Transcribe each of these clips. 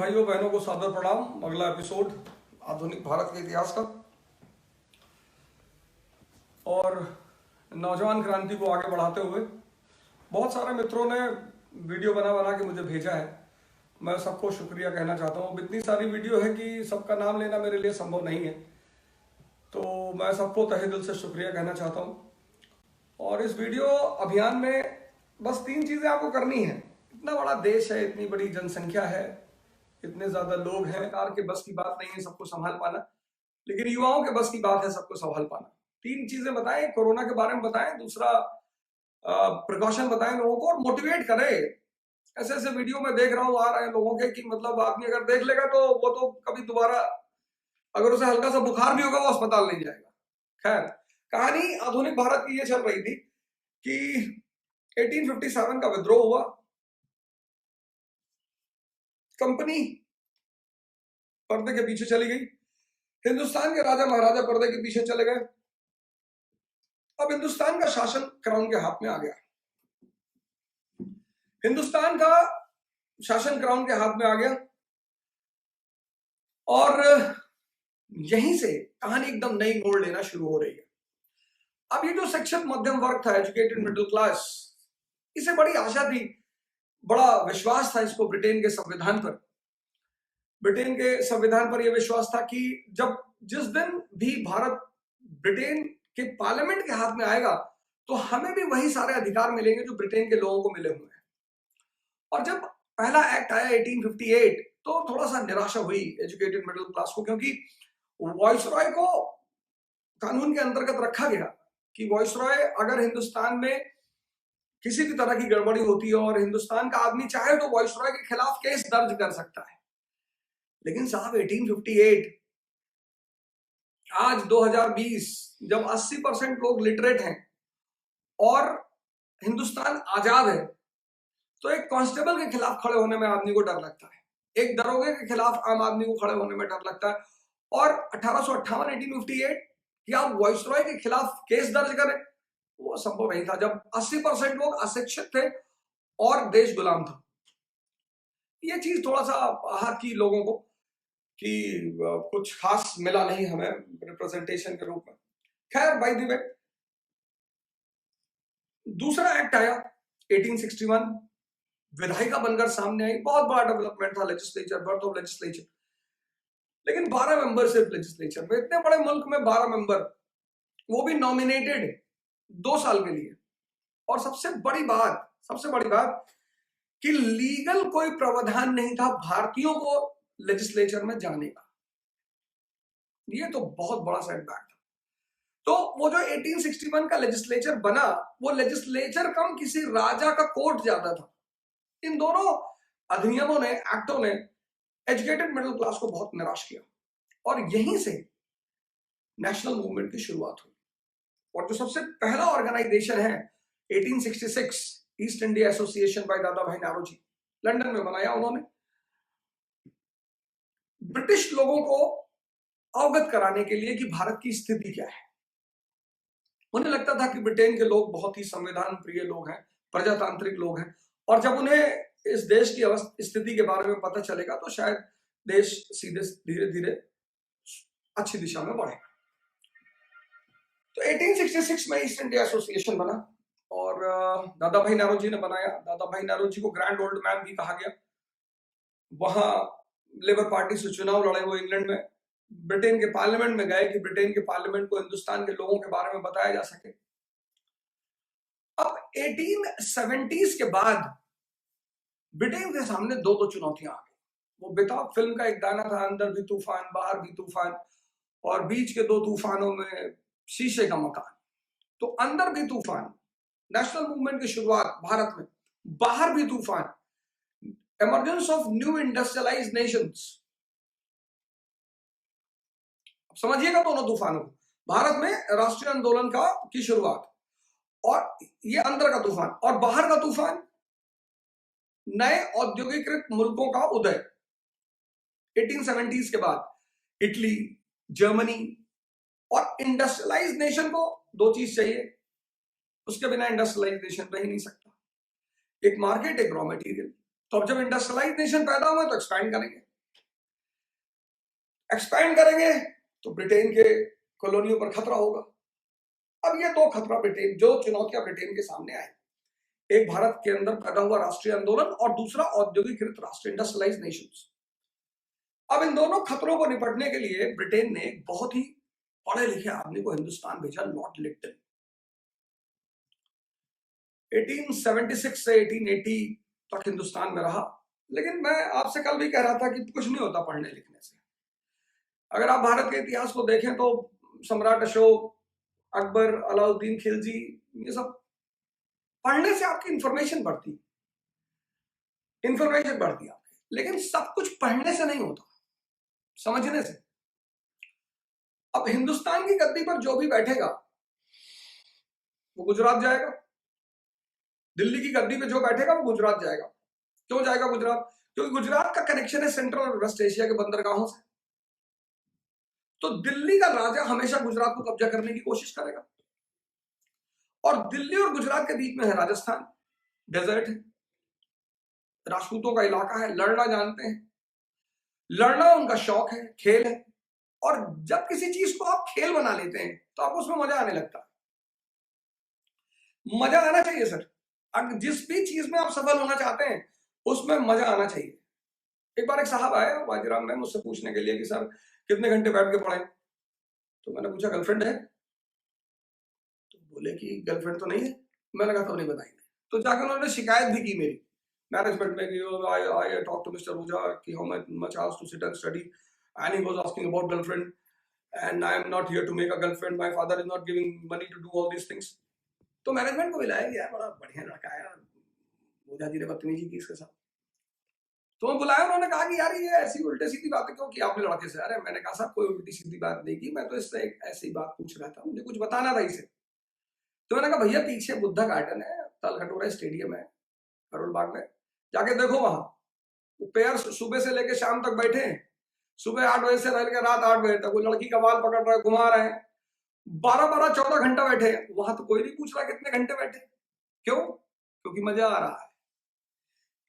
भाइयों बहनों को सादर प्रणाम। अगला एपिसोड आधुनिक भारत के इतिहास का और नौजवान क्रांति को आगे बढ़ाते हुए बहुत सारे मित्रों ने वीडियो बना बना के मुझे भेजा है। मैं सबको शुक्रिया कहना चाहता हूँ। इतनी सारी वीडियो है कि सबका नाम लेना मेरे लिए संभव नहीं है, तो मैं सबको तहे दिल से शुक्रिया कहना चाहता हूँ। और इस वीडियो अभियान में बस 3 चीज़ें आपको करनी है। इतना बड़ा देश है, इतनी बड़ी जनसंख्या है, इतने ज्यादा लोग हैं, सरकार के बस की बात नहीं है सबको संभाल पाना, लेकिन युवाओं के बस की बात है सबको संभाल पाना। 3 चीजें बताएं, कोरोना के बारे में बताएं, दूसरा प्रिकॉशन बताएं लोगों को और मोटिवेट करें। ऐसे ऐसे वीडियो में देख रहा हूँ आ रहे हैं लोगों के कि मतलब आदमी अगर देख लेगा तो वो तो कभी दोबारा, अगर उसे हल्का सा बुखार भी होगा वो अस्पताल नहीं जाएगा। खैर, कहानी आधुनिक भारत की ये चल रही थी कि 1857 का विद्रोह हुआ, कंपनी पर्दे के पीछे चली गई, हिंदुस्तान के राजा महाराजा पर्दे के पीछे चले गए। अब हिंदुस्तान का शासन क्राउन के हाथ में आ गया। हिंदुस्तान का शासन क्राउन के हाथ में आ गया और यहीं से कहानी एकदम नई मोड़ लेना शुरू हो रही है। अब ये जो शिक्षित मध्यम वर्ग था, एजुकेटेड मिडिल क्लास, इसे बड़ी आशा थी, बड़ा विश्वास था इसको ब्रिटेन के संविधान पर। ब्रिटेन के संविधान पर यह विश्वास था कि जिस दिन भी भारत ब्रिटेन के पार्लियामेंट के हाथ में आएगा तो हमें भी वही सारे अधिकार मिलेंगे जो ब्रिटेन के लोगों को मिले हुए हैं। और जब पहला एक्ट आया 1858 तो थोड़ा सा निराशा हुई एजुकेटेड मिडिल क्लास को, क्योंकि वॉइसरॉय को कानून के अंतर्गत रखा गया कि वॉइसरॉय अगर हिंदुस्तान में किसी भी तरह की गड़बड़ी होती है और हिंदुस्तान का आदमी चाहे तो वॉइसरॉय के खिलाफ केस दर्ज कर सकता है। लेकिन साहब 1858, आज 2020 जब 80% लोग लिटरेट हैं और हिंदुस्तान आजाद है, तो एक कांस्टेबल के खिलाफ खड़े होने में आदमी को डर लगता है, एक दरोगे के खिलाफ आम आदमी को खड़े होने में डर लगता है। और 1858 कि आप वॉइसरॉय के खिलाफ केस दर्ज करें, वो संभव नहीं था जब 80% लोग अशिक्षित थे और देश गुलाम था। ये चीज थोड़ा सा आहत की लोगों को कि कुछ खास मिला नहीं हमें रिप्रेजेंटेशन के रूप में। खैर, बाय द वे दूसरा एक्ट आया 1861, विधायिका बनकर सामने आई। बहुत बड़ा डेवलपमेंट था लेजिस्लेचर, बर्थ ऑफ लेजिस्लेचर। लेकिन 12 मेंबर सिर्फ लेजिस्लेचर में, इतने बड़े मुल्क में 12 मेंबर, वो भी नॉमिनेटेड 2 साल के लिए। और सबसे बड़ी बात कि लीगल कोई प्रावधान नहीं था भारतीयों को लेजिस्लेचर में जाने का। ये तो बहुत बड़ा सेटबैक था। तो वो जो 1861 का लेजिस्लेचर बना, वो लेजिस्लेचर कम किसी राजा का कोर्ट ज्यादा था। इन दोनों अधिनियमों ने, एक्टों ने एजुकेटेड मिडिल क्लास को बहुत निराश किया और यहीं से नेशनल मूवमेंट की शुरुआत हुई। और जो सबसे पहला ऑर्गेनाइजेशन है 1866 ईस्ट इंडिया एसोसिएशन बाय दादा भाई नारोजी, लंदन में बनाया उन्होंने। ब्रिटिश लोगों को अवगत कराने के लिए कि भारत की स्थिति क्या है। उन्हें लगता था कि ब्रिटेन के लोग बहुत ही संविधान प्रिय लोग हैं, प्रजातांत्रिक लोग हैं, और जब उन्हें इस देश की स्थिति के बारे में पता चलेगा तो शायद देश सीधे धीरे धीरे अच्छी दिशा में बढ़ेगा। तो 1866 में ईस्ट इंडिया एसोसिएशन बना और दादा भाई नारोजी ने बनाया। दादा भाई नारोजी को ग्रैंड ओल्ड मैन भी कहा गया। वहां लेबर पार्टी से चुनाव लड़े वो इंग्लैंड में, ब्रिटेन के पार्लियामेंट में गए कि ब्रिटेन के पार्लियामेंट को हिंदुस्तान के लोगों के बारे में बताया जा सके। अब 1870s के बाद ब्रिटेन के सामने 2 चुनौतियां आ गई। वो बेताब फिल्म का एक गाना था, अंदर भी तूफान बाहर भी तूफान, और बीच के 2 तूफानों में शीशे का मकान। तो अंदर भी तूफान, नेशनल मूवमेंट की शुरुआत भारत में, बाहर भी तूफान, emergence of new industrialised Nations. समझिएगा दोनों तूफानों को। भारत में राष्ट्रीय आंदोलन की शुरुआत, और ये अंदर का तूफान, और बाहर का तूफान नए औद्योगिकृत मुल्कों का उदय। 1870s के बाद इटली, जर्मनी, और इंडस्ट्रियलाइज्ड नेशन को 2 चीज चाहिए, उसके बिना इंडस्ट्रियलाइज्ड नेशन रह ही नहीं सकता। एक मार्केट, एक रॉ मटेरियल। तो अब जब इंडस्ट्रियलाइज्ड नेशन पैदा हुआ तो एक्सपैंड करेंगे। एक्सपैंड करेंगे तो ब्रिटेन के कॉलोनियों पर खतरा होगा। अब ये दो खतरा ब्रिटेन, जो चुनौतियां ब्रिटेन के सामने आई, एक भारत के अंदर पैदा हुआ राष्ट्रीय आंदोलन और दूसरा औद्योगिकृत राष्ट्र, इंडस्ट्रियलाइज नेशंस। अब इन दोनों खतरों को निपटने के लिए ब्रिटेन ने एक बहुत ही पढ़े लिखे आदमी को हिंदुस्तान भेजा, लॉर्ड लिप्टन। 1876 से 1880 तक हिंदुस्तान में रहा। लेकिन मैं आपसे कल भी कह रहा था कि कुछ नहीं होता पढ़ने लिखने से। अगर आप भारत के इतिहास को देखें तो सम्राट अशोक, अकबर, अलाउद्दीन खिलजी, ये सब पढ़ने से आपकी इंफॉर्मेशन बढ़ती आपकी। लेकिन सब कुछ पढ़ने से नहीं होता, समझने से। अब हिंदुस्तान की गद्दी पर जो भी बैठेगा वो गुजरात जाएगा, दिल्ली की गद्दी पे जो बैठेगा वो गुजरात जाएगा। क्यों जाएगा गुजरात? क्योंकि गुजरात का कनेक्शन है सेंट्रल और वेस्ट एशिया के बंदरगाहों से। तो दिल्ली का राजा हमेशा गुजरात को कब्जा करने की कोशिश करेगा। और दिल्ली और गुजरात के बीच में है राजस्थान, डेजर्ट है, राजपूतों का इलाका है, लड़ना जानते हैं, लड़ना उनका शौक है, खेल है। और जब किसी चीज को आप खेल बना लेते हैं तो आपको उसमें मजा आने लगता है। मजा आना चाहिए सर, अगर जिस भी चीज में आप सफल होना चाहते हैं उसमें मजा आना चाहिए। एक बार एक साहब आए वाजीराम में मुझसे पूछने के लिए कि सर कितने घंटे बैठ के पढ़े। तो मैंने पूछा गर्लफ्रेंड है? तो बोले कि गर्लफ्रेंड तो नहीं है। मैंने कहा तो नहीं बताएंगे। तो जाकर उन्होंने शिकायत भी की मेरी मैनेजमेंट में कि I talk to mister Ojha कि how much asked to sit and study and he was asking about girlfriend and I am not here to make a girlfriend, my father is not giving money to do all these things. तो management को मिलाया कि यार बड़ा बढ़िया लड़का है, ओझा जी ने बदतमीजी की इसके साथ। तो मैं बुलाया, उन्होंने कहा कि यार ये ऐसी उल्टे सीधी बातें क्यों की आपने लड़के से? अरे मैंने कहा साहब कोई उल्टी सीधी बात नहीं की, मैं तो इससे एक ऐसी बात पूछ रहा था, मुझे कुछ बताना था इसे। तो मैंने कहा भैया पीछे बुद्धा गार्डन है, तलखटोरा स्टेडियम है करोल बाग में, जाके देखो वहां पेयर सुबह से लेके शाम तक बैठे हैं। सुबह 8 बजे से लेकर रात 8 बजे तक वो लड़की का बाल पकड़ रहे, घुमा रहे हैं, 12-14 घंटा बैठे हैं वहां। तो कोई नहीं पूछ रहा कितने घंटे बैठे, क्यों? क्योंकि मजा आ रहा है।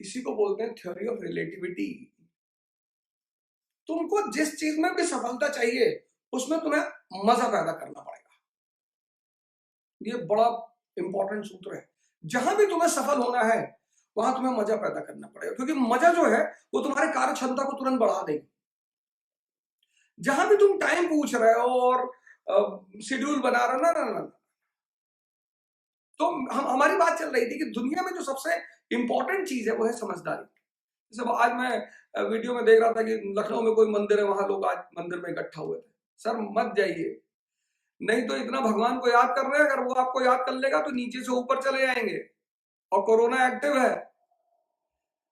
इसी को बोलते हैं थ्योरी ऑफ रिलेटिविटी। तुमको जिस चीज में भी सफलता चाहिए उसमें तुम्हें मजा पैदा करना पड़ेगा। ये बड़ा इंपॉर्टेंट सूत्र है। जहां भी तुम्हें सफल होना है वहां तुम्हें मजा पैदा करना पड़ेगा, क्योंकि मजा जो है वो तुम्हारे कार्य क्षमता को तुरंत बढ़ा देगी। जहां भी तुम टाइम पूछ रहे हो और शेड्यूल बना रहे हो ना, तो हमारी बात चल रही थी कि दुनिया में जो सबसे इंपॉर्टेंट चीज है वो है समझदारी। जैसे आज मैं वीडियो में देख रहा था कि लखनऊ में कोई मंदिर है, वहां लोग आज मंदिर में इकट्ठा हुए थे। सर मत जाइए, नहीं तो इतना भगवान को याद कर रहे हैं, अगर वो आपको याद कर लेगा तो नीचे से ऊपर चले जाएंगे। और कोरोना एक्टिव है।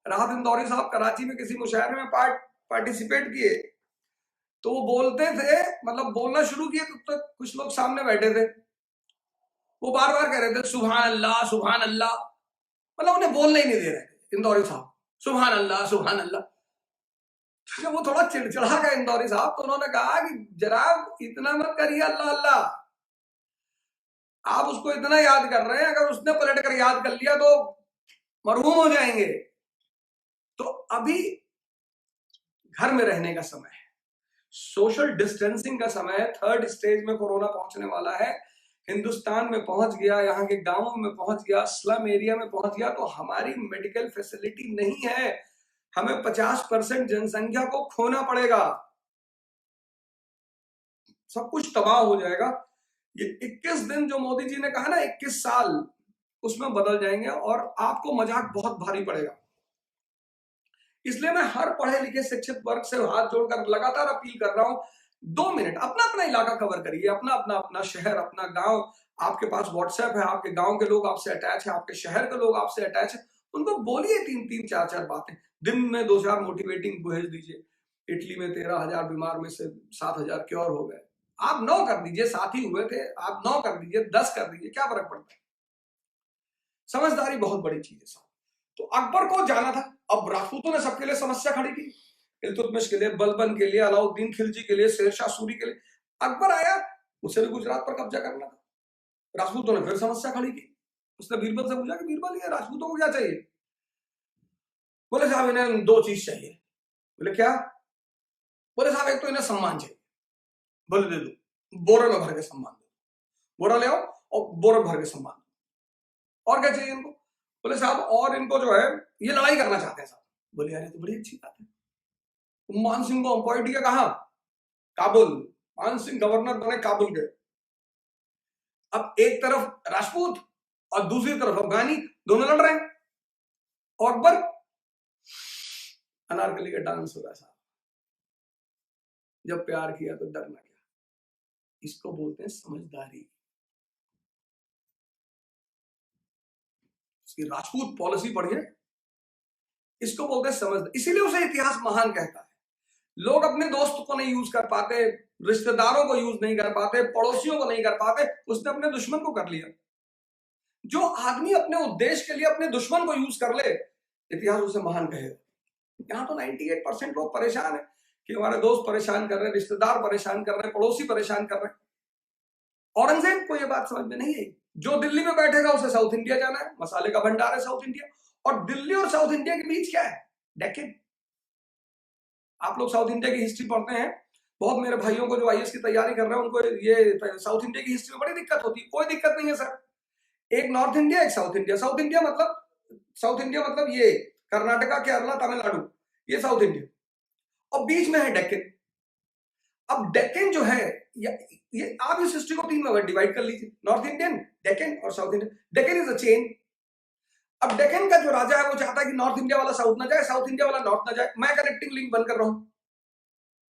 राहत इंदौरी साहब कराची में किसी मुशायरे में पार्टिसिपेट किए, तो वो बोलते थे, मतलब बोलना शुरू किए तो कुछ लोग सामने बैठे थे, वो बार बार कह रहे थे सुभान अल्लाह सुभान अल्लाह, मतलब उन्हें बोलने ही नहीं दे रहे थे इंदौरी साहब, सुभान अल्लाह सुभान अल्लाह। तो वो थोड़ा चिड़चिड़ा गया इंदौरी साहब, तो उन्होंने कहा कि जनाब इतना मत करिए अल्लाह अल्लाह, आप उसको इतना याद कर रहे हैं, अगर उसने पलट कर याद कर लिया तो मरहूम हो जाएंगे। तो अभी घर में रहने का समय है, सोशल डिस्टेंसिंग का समय है। 3rd स्टेज में कोरोना पहुंचने वाला है, हिंदुस्तान में पहुंच गया, यहाँ के गांवों में पहुंच गया, स्लम एरिया में पहुंच गया। तो हमारी मेडिकल फैसिलिटी नहीं है, हमें 50% जनसंख्या को खोना पड़ेगा, सब कुछ तबाह हो जाएगा। ये 21 दिन जो मोदी जी ने कहा ना, 21 साल, उसमें बदल जाएंगे और आपको मजाक बहुत भारी पड़ेगा। इसलिए मैं हर पढ़े लिखे शिक्षित वर्ग से हाथ जोड़कर लगातार अपील कर रहा हूं, 2 मिनट अपना अपना इलाका कवर करिए, अपना शहर, अपना गांव। आपके पास व्हाट्सएप है, आपके गांव के लोग आपसे अटैच है, आपके शहर के लोग आपसे अटैच है, उनको बोलिए 3-3, 4-4 बातें दिन में, 2-4 मोटिवेटिंग भेज दीजिए। इटली में 13,000 बीमार में से 7,000 क्योर हो गए, आप 9 कर दीजिए, 7 ही हुए थे, आप 9 कर दीजिए, 10 कर दीजिए, क्या फर्क पड़ता है? समझदारी बहुत बड़ी चीज है साहब। तो अकबर को जाना था, अब राजपूतों ने सबके लिए समस्या खड़ी की, इल्तुतमिश के लिए, बलबन के लिए, अलाउद्दीन खिलजी के लिए, शेरशाह सूरी के लिए। अकबर आया, उसे भी गुजरात पर कब्जा करना था, राजपूतों ने फिर समस्या खड़ी की। उसने बीरबल से पूछा कि बीरबल ये राजपूतों को क्या चाहिए? बोले साहब इन्हें 2 चीज चाहिए। बोले क्या? बोले साहब एक तो इन्हें सम्मान चाहिए, बोले दे दो, बोरे में भर के सम्मान दो, बोरा ले आओ और बोरे भर के सम्मान दो। और क्या चाहिए इनको? बोले साहब और इनको जो है ये लड़ाई करना चाहते हैं साहब। बोले यार ये तो बड़ी अच्छी बात है। मान सिंह को अपॉइंट किया कहां? काबुल। मान सिंह गवर्नर बने काबुल के। अब एक तरफ राजपूत और दूसरी तरफ अफगानी, दोनों लड़ रहे हैं। और अकबर अनारकली का डांस हो रहा है साहब। जब प्यार किया तो डरना क्या, इसको बोलते हैं समझदारी। उसकी राजपूत पॉलिसी पढ़िए, इसको बोलते हैं समझदारी। इसीलिए उसे इतिहास महान कहता है। लोग अपने दोस्त को नहीं यूज कर पाते, रिश्तेदारों को यूज नहीं कर पाते, पड़ोसियों को नहीं कर पाते, उसने अपने दुश्मन को कर लिया। जो आदमी अपने उद्देश्य के लिए अपने दुश्मन को यूज कर ले, इतिहास उसे महान कहेगा। यहां तो 98% लोग परेशान है कि हमारे दोस्त परेशान कर रहे हैं, रिश्तेदार परेशान कर रहे हैं, पड़ोसी परेशान कर रहे हैं। औरंगजेब को यह बात समझ में नहीं आई। जो दिल्ली में बैठेगा उसे साउथ इंडिया जाना है, मसाले का भंडार है साउथ इंडिया। और दिल्ली और साउथ इंडिया के बीच क्या है? डेक्कन। आप लोग साउथ इंडिया की हिस्ट्री पढ़ते हैं, बहुत मेरे भाइयों को जो आईएएस की तैयारी कर रहे हैं उनको ये साउथ इंडिया की हिस्ट्री में बड़ी दिक्कत होती है। कोई दिक्कत नहीं है सर। एक नॉर्थ इंडिया, एक साउथ इंडिया। साउथ इंडिया मतलब ये कर्नाटका, केरला, तमिलनाडु, ये साउथ इंडिया। और बीच में है डेक्कन। अब डेक्कन जो है ये आप इस हिस्ट्री को 3 में डिवाइड कर लीजिए, नॉर्थ इंडियन, डेक्कन और south Indian. Deccan is a chain. अब डेक्कन का जो राजा है वो चाहता है कि नॉर्थ इंडिया वाला साउथ ना जाए, साउथ इंडिया वाला नॉर्थ ना जाए। मैं कनेक्टिंग लिंक बंद कर रहा हूं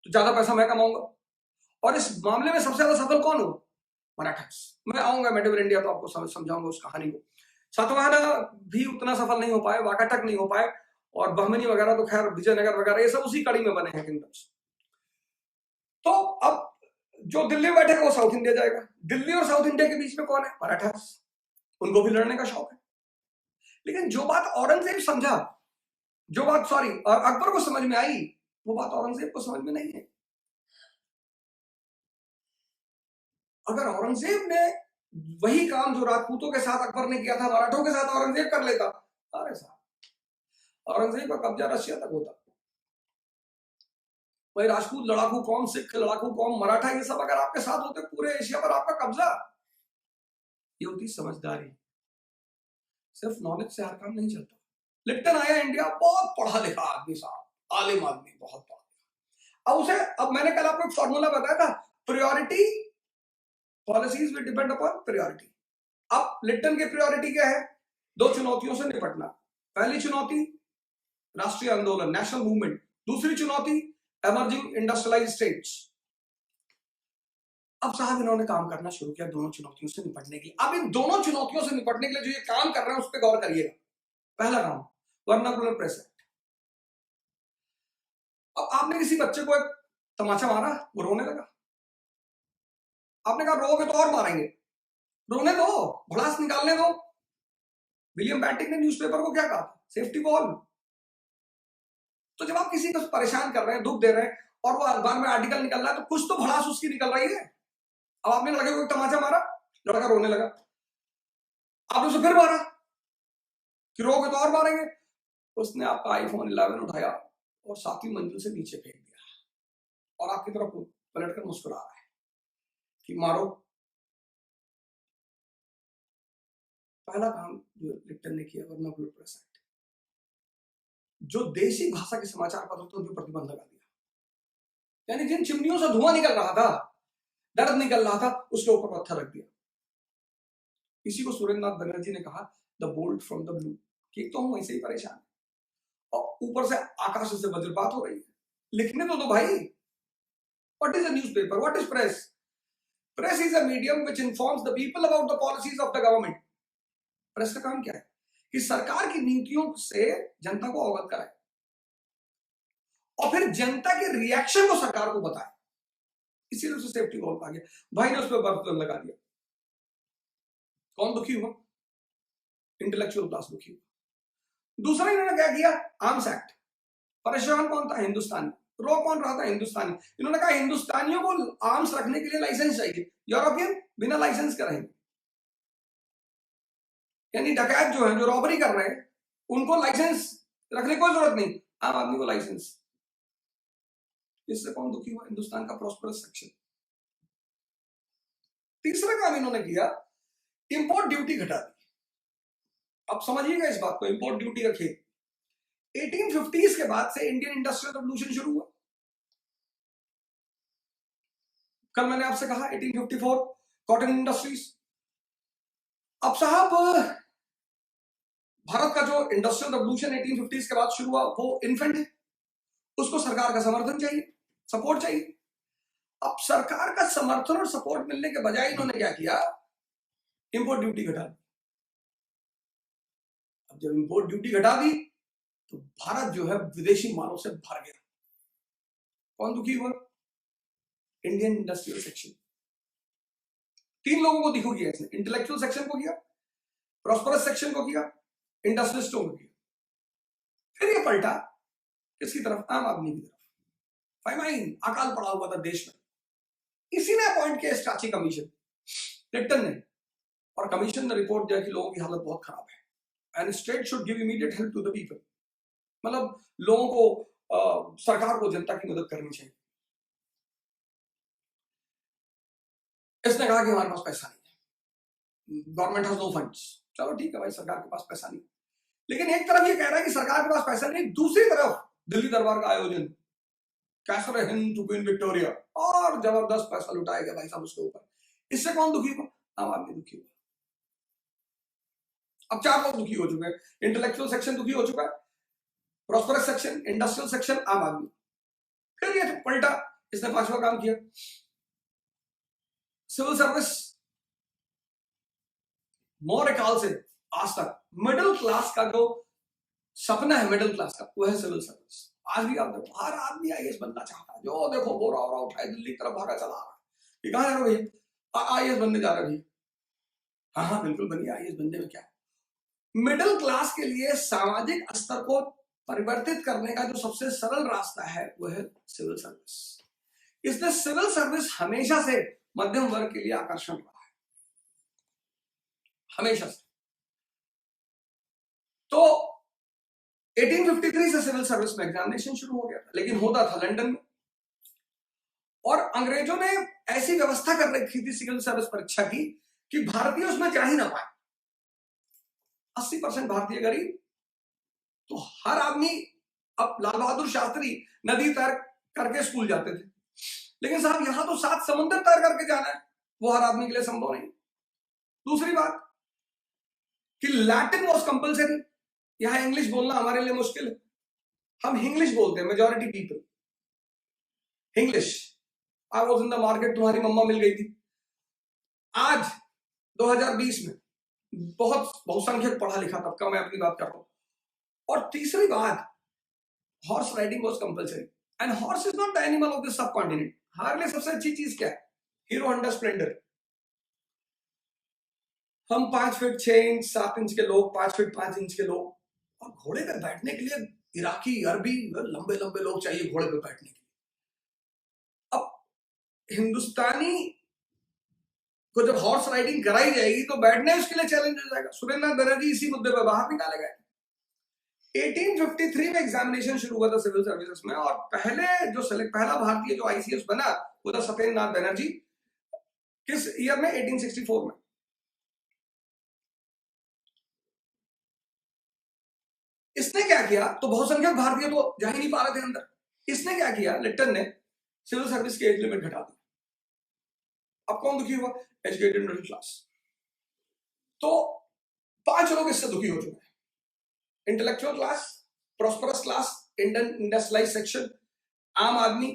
तो ज्यादा पैसा मैं कमाऊंगा। और इस मामले में सबसे ज्यादा सफल कौन हुआ? मराठास। मैं आऊंगा मेडिवल इंडिया तो आपको समझाऊंगा उस कहानी को। सातवाहना भी उतना सफल नहीं हो पाए, वाकाटक नहीं हो पाए, और बहमनी वगैरह तो खैर विजयनगर वगैरह ये सब उसी कड़ी में बने हैं किंगडम्स। तो अब जो दिल्ली में बैठेगा वो साउथ इंडिया जाएगा। दिल्ली और साउथ इंडिया के बीच में कौन है? मराठास। उनको भी लड़ने का शौक है। लेकिन जो बात औरंगजेब समझा, जो बात और अकबर को समझ में आई, वो बात औरंगजेब को समझ में नहीं है। अगर औरंगजेब ने वही काम जो राजपूतों के साथ अकबर ने किया था मराठों के साथ औरंगजेब कर लेता, अरे साहब औरंगजेब का कब्जा रशिया तक होता। भाई राजपूत लड़ाकू कौम, सिख लड़ाकू कौम, मराठा, ये सब अगर आपके साथ होते पूरे एशिया पर आपका कब्जा। ये होती समझदारी। सिर्फ नॉलेज से हर काम नहीं चलता। लिप्टन आया इंडिया, बहुत पढ़ा लिखा आदमी साहब, आलिम आदमी, बहुत पढ़ा। अब मैंने कल आपको एक फॉर्मूला बताया था, priority policies will depend upon priority. अब लिप्टन की प्रायोरिटी क्या है? 2 चुनौतियों से निपटना। पहली चुनौती राष्ट्रीय आंदोलन, नेशनल मूवमेंट। दूसरी चुनौती एमर्जिंग इंडस्ट्रियलाइज स्टेट्स। अब साहब इन्होंने काम करना शुरू किया दोनों चुनौतियों से निपटने के लिए। अब इन दोनों चुनौतियों से निपटने के लिए जो ये काम कर रहे हैं उस पर गौर करिएगा। पहला काम, वर्नाकुलर प्रेस एक्ट। अब आपने किसी बच्चे को एक तमाचा मारा, वो रोने लगा। आपने कहा रोगे तो और मारेंगे, रोने दो, भड़ास निकालने दो। विलियम बैंटिक ने न्यूज़पेपर को क्या कहा? Safety wall. तो जब आप किसी को परेशान कर रहे हैं, दुख दे रहे हैं, और वो अखबार में आर्टिकल निकल रहा है, तो कुछ तो भड़ास उसकी निकल रही है। अब आपने लड़के को एक तमाचा मारा, लड़का रोने लगा। आपने उसे फिर मारा कि रोगे तो और मारेंगे। उसने आपका आईफोन 11 उठाया और 7वीं मंजिल से नीचे फेंक दिया, और आपकी तरफ पलटकर मुस्कुरा रहा है कि मारो। पहला काम जो लिप्टन ने किया, वर्नाकुलर प्रेस एक्ट। जो देशी भाषा के समाचार पत्र थे उन पर प्रतिबंध लगा दिया। यानी जिन चिमनियों से धुआं निकल रहा था, दर्द निकल रहा था, उसके ऊपर पत्थर रख दिया। इसी को सुरेंद्रनाथ बनर्जी ने कहा the bolt from the blue, कि तो हम वैसे ही परेशान है और ऊपर से आकाश से वज्रपात हो रही है। लिखने तो दो भाई। What is a newspaper? What is press? Press is a medium which informs the people about the policies of the government. Press का काम क्या है? कि सरकार की नीतियों से जनता को अवगत कराए और फिर जनता के रिएक्शन को सरकार को बताए। इसीलिए उसे सेफ्टी वॉल आ गया। भाई ने उस पर बर्तन लगा दिया। कौन दुखी हुआ? इंटेलेक्चुअल क्लास दुखी हुआ। दूसरा इन्होंने क्या किया? Arms act. परेशान कौन था? हिंदुस्तानी। रो कौन रहा था? हिंदुस्तानी। इन्होंने कहा हिंदुस्तानियों को आर्म्स रखने के लिए लाइसेंस चाहिए, यूरोपियन बिना लाइसेंस का रहेंगे। यानी डकैत जो है, जो रॉबरी कर रहे हैं, उनको लाइसेंस रखने की कोई जरूरत नहीं, आम आदमी को लाइसेंस। इससे कौन दुखी हुआ? हिंदुस्तान का प्रॉस्परस सेक्शन। तीसरा काम इन्होंने किया, इंपोर्ट ड्यूटी घटा दी। अब समझिएगा इस बात को, इंपोर्ट ड्यूटी का खेल। 1850s के बाद से इंडियन इंडस्ट्रियल रेवोल्यूशन शुरू हुआ। कल मैंने आपसे कहा 1854 कॉटन इंडस्ट्रीज। अब साहब भारत का जो इंडस्ट्रियल रेवोल्यूशन 1850s के बाद शुरू हुआ वो इन्फेंट है, उसको सरकार का समर्थन चाहिए, सपोर्ट चाहिए। अब सरकार का समर्थन और सपोर्ट मिलने के बजाय इन्होंने क्या किया, इंपोर्ट ड्यूटी घटा दी। अब जब इंपोर्ट ड्यूटी घटा दी तो भारत जो है विदेशी मालों से भर गया। कौन दुखी हुआ? Indian industrial section. तीन लोगों को दिखो किया इसने, इंटेलेक्चुअल सेक्शन को किया, प्रॉस्परस सेक्शन को किया, इंडस्ट्रियलिस्टों को किया। फिर ये पलटा किसकी तरफ? आम आदमी की तरफ। फाइमाइन अकाल पड़ा हुआ था देश में, इसी ने अपॉइंट किया स्टाची कमीशन, लिप्टन ने। और कमीशन ने रिपोर्ट दिया कि लोगों की हालत बहुत खराब है and state should give immediate help to the people. मतलब लोगों को सरकार को जनता की मदद करनी चाहिए। इसने कहा कि हमारे पास पैसा नहीं है, गवर्नमेंट हैज नो फंड्स। चलो ठीक है भाई, सरकार के पास पैसा नहीं, लेकिन एक तरफ ये कह रहा है कि सरकार के पास पैसा नहीं, दूसरी तरफ दिल्ली दरबार का आयोजन, कैसर हिंद टू क्वीन विक्टोरिया, और जबरदस्त पैसा लुटाया गया भाई साहब उसके ऊपर। इससे कौन दुखी हुआ? आम आदमी दुखी हुआ। अब चार लोग दुखी हो चुके हैं, इंटेलेक्चुअल सेक्शन दुखी हो चुका है, प्रॉस्परस सेक्शन, इंडस्ट्रियल सेक्शन, आम आदमी। फिर ये पलटा, इसने पांचवा काम किया, सिविल सर्विस। मौर्यकाल से आज तक मिडिल क्लास का जो सपना है मिडिल क्लास का, वो है सिविल सर्विस। आज भी आप देखो, हर आदमी आईएएस बनना चाहता है। जो देखो बोरा वोरा उठाए दिल्ली की तरफ भागा चला रहा है। ये कहाँ जा रहे हो भैया? आईएएस बनने जा रहे भैया। हाँ हाँ बिल्कुल बनिए, आईएएस बनने में क्या है। मिडिल क्लास के लिए सामाजिक स्तर को परिवर्तित करने का जो सबसे सरल रास्ता है वो है सिविल सर्विस। इसलिए सिविल सर्विस हमेशा से मध्यम वर्ग के लिए आकर्षण रहा है, हमेशा से। तो 1853 से सिविल सर्विस में एग्जामिनेशन शुरू हो गया था, लेकिन होता था लंदन में। और अंग्रेजों ने ऐसी व्यवस्था कर रखी थी सिविल सर्विस परीक्षा की कि भारतीय उसमें जा ही ना पाए। 80% भारतीय गरीब, तो हर आदमी, अब लाल बहादुर शास्त्री नदी तैर करके स्कूल जाते थे, लेकिन साहब यहां तो 7 समुद्र तैर करके जाना है, वो हर आदमी के लिए संभव नहीं। दूसरी बात कि लैटिन वॉज कंपल्सरी। यहां इंग्लिश बोलना हमारे लिए मुश्किल है, हम इंग्लिश बोलते हैं, majority people English. I was in the market, तुम्हारी मम्मा मिल गई थी। आज 2020 में बहुत बहुसंख्यक पढ़ा लिखा तबका, मैं अपनी बात कर रहा हूं। और तीसरी बात, horse riding was compulsory and horse is not the animal of the sub continent. हमारे लिए सबसे अच्छी चीज क्या है? Hero Honda Splendor. हम 5 फीट 6 इंच 7 इंच के लोग, 5 फीट 5 इंच के लोग, और घोड़े पे बैठने के लिए इराकी अरबी लंबे लंबे लोग चाहिए घोड़े पे बैठने के लिए। अब हिंदुस्तानी को जब हॉर्स राइडिंग कराई जाएगी तो बैठने उसके लिए चैलेंज हो जाएगा। सुरेंद्र बनर्जी इसी मुद्दे पर बाहर निकाले गए। 1853 में एग्जामिनेशन शुरू हुआ था सिविल सर्विसेज में, और पहला भारतीय जो आईसीएस बना वो था सत्येंद्र नाथ बनर्जी। किस ईयर में? 1864 में। इसने क्या किया, तो बहुसंख्यक भारतीय तो जा ही नहीं पा रहे थे अंदर। इसने क्या किया, लिप्टन ने सिविल सर्विस की एज लिमिट घटा दी। अब कौन दुखी हुआ? Educated middle class. तो 5 लोग इससे दुखी हो चुके हैं, intellectual class, prosperous class, Indian industrialised section, आम आदमी,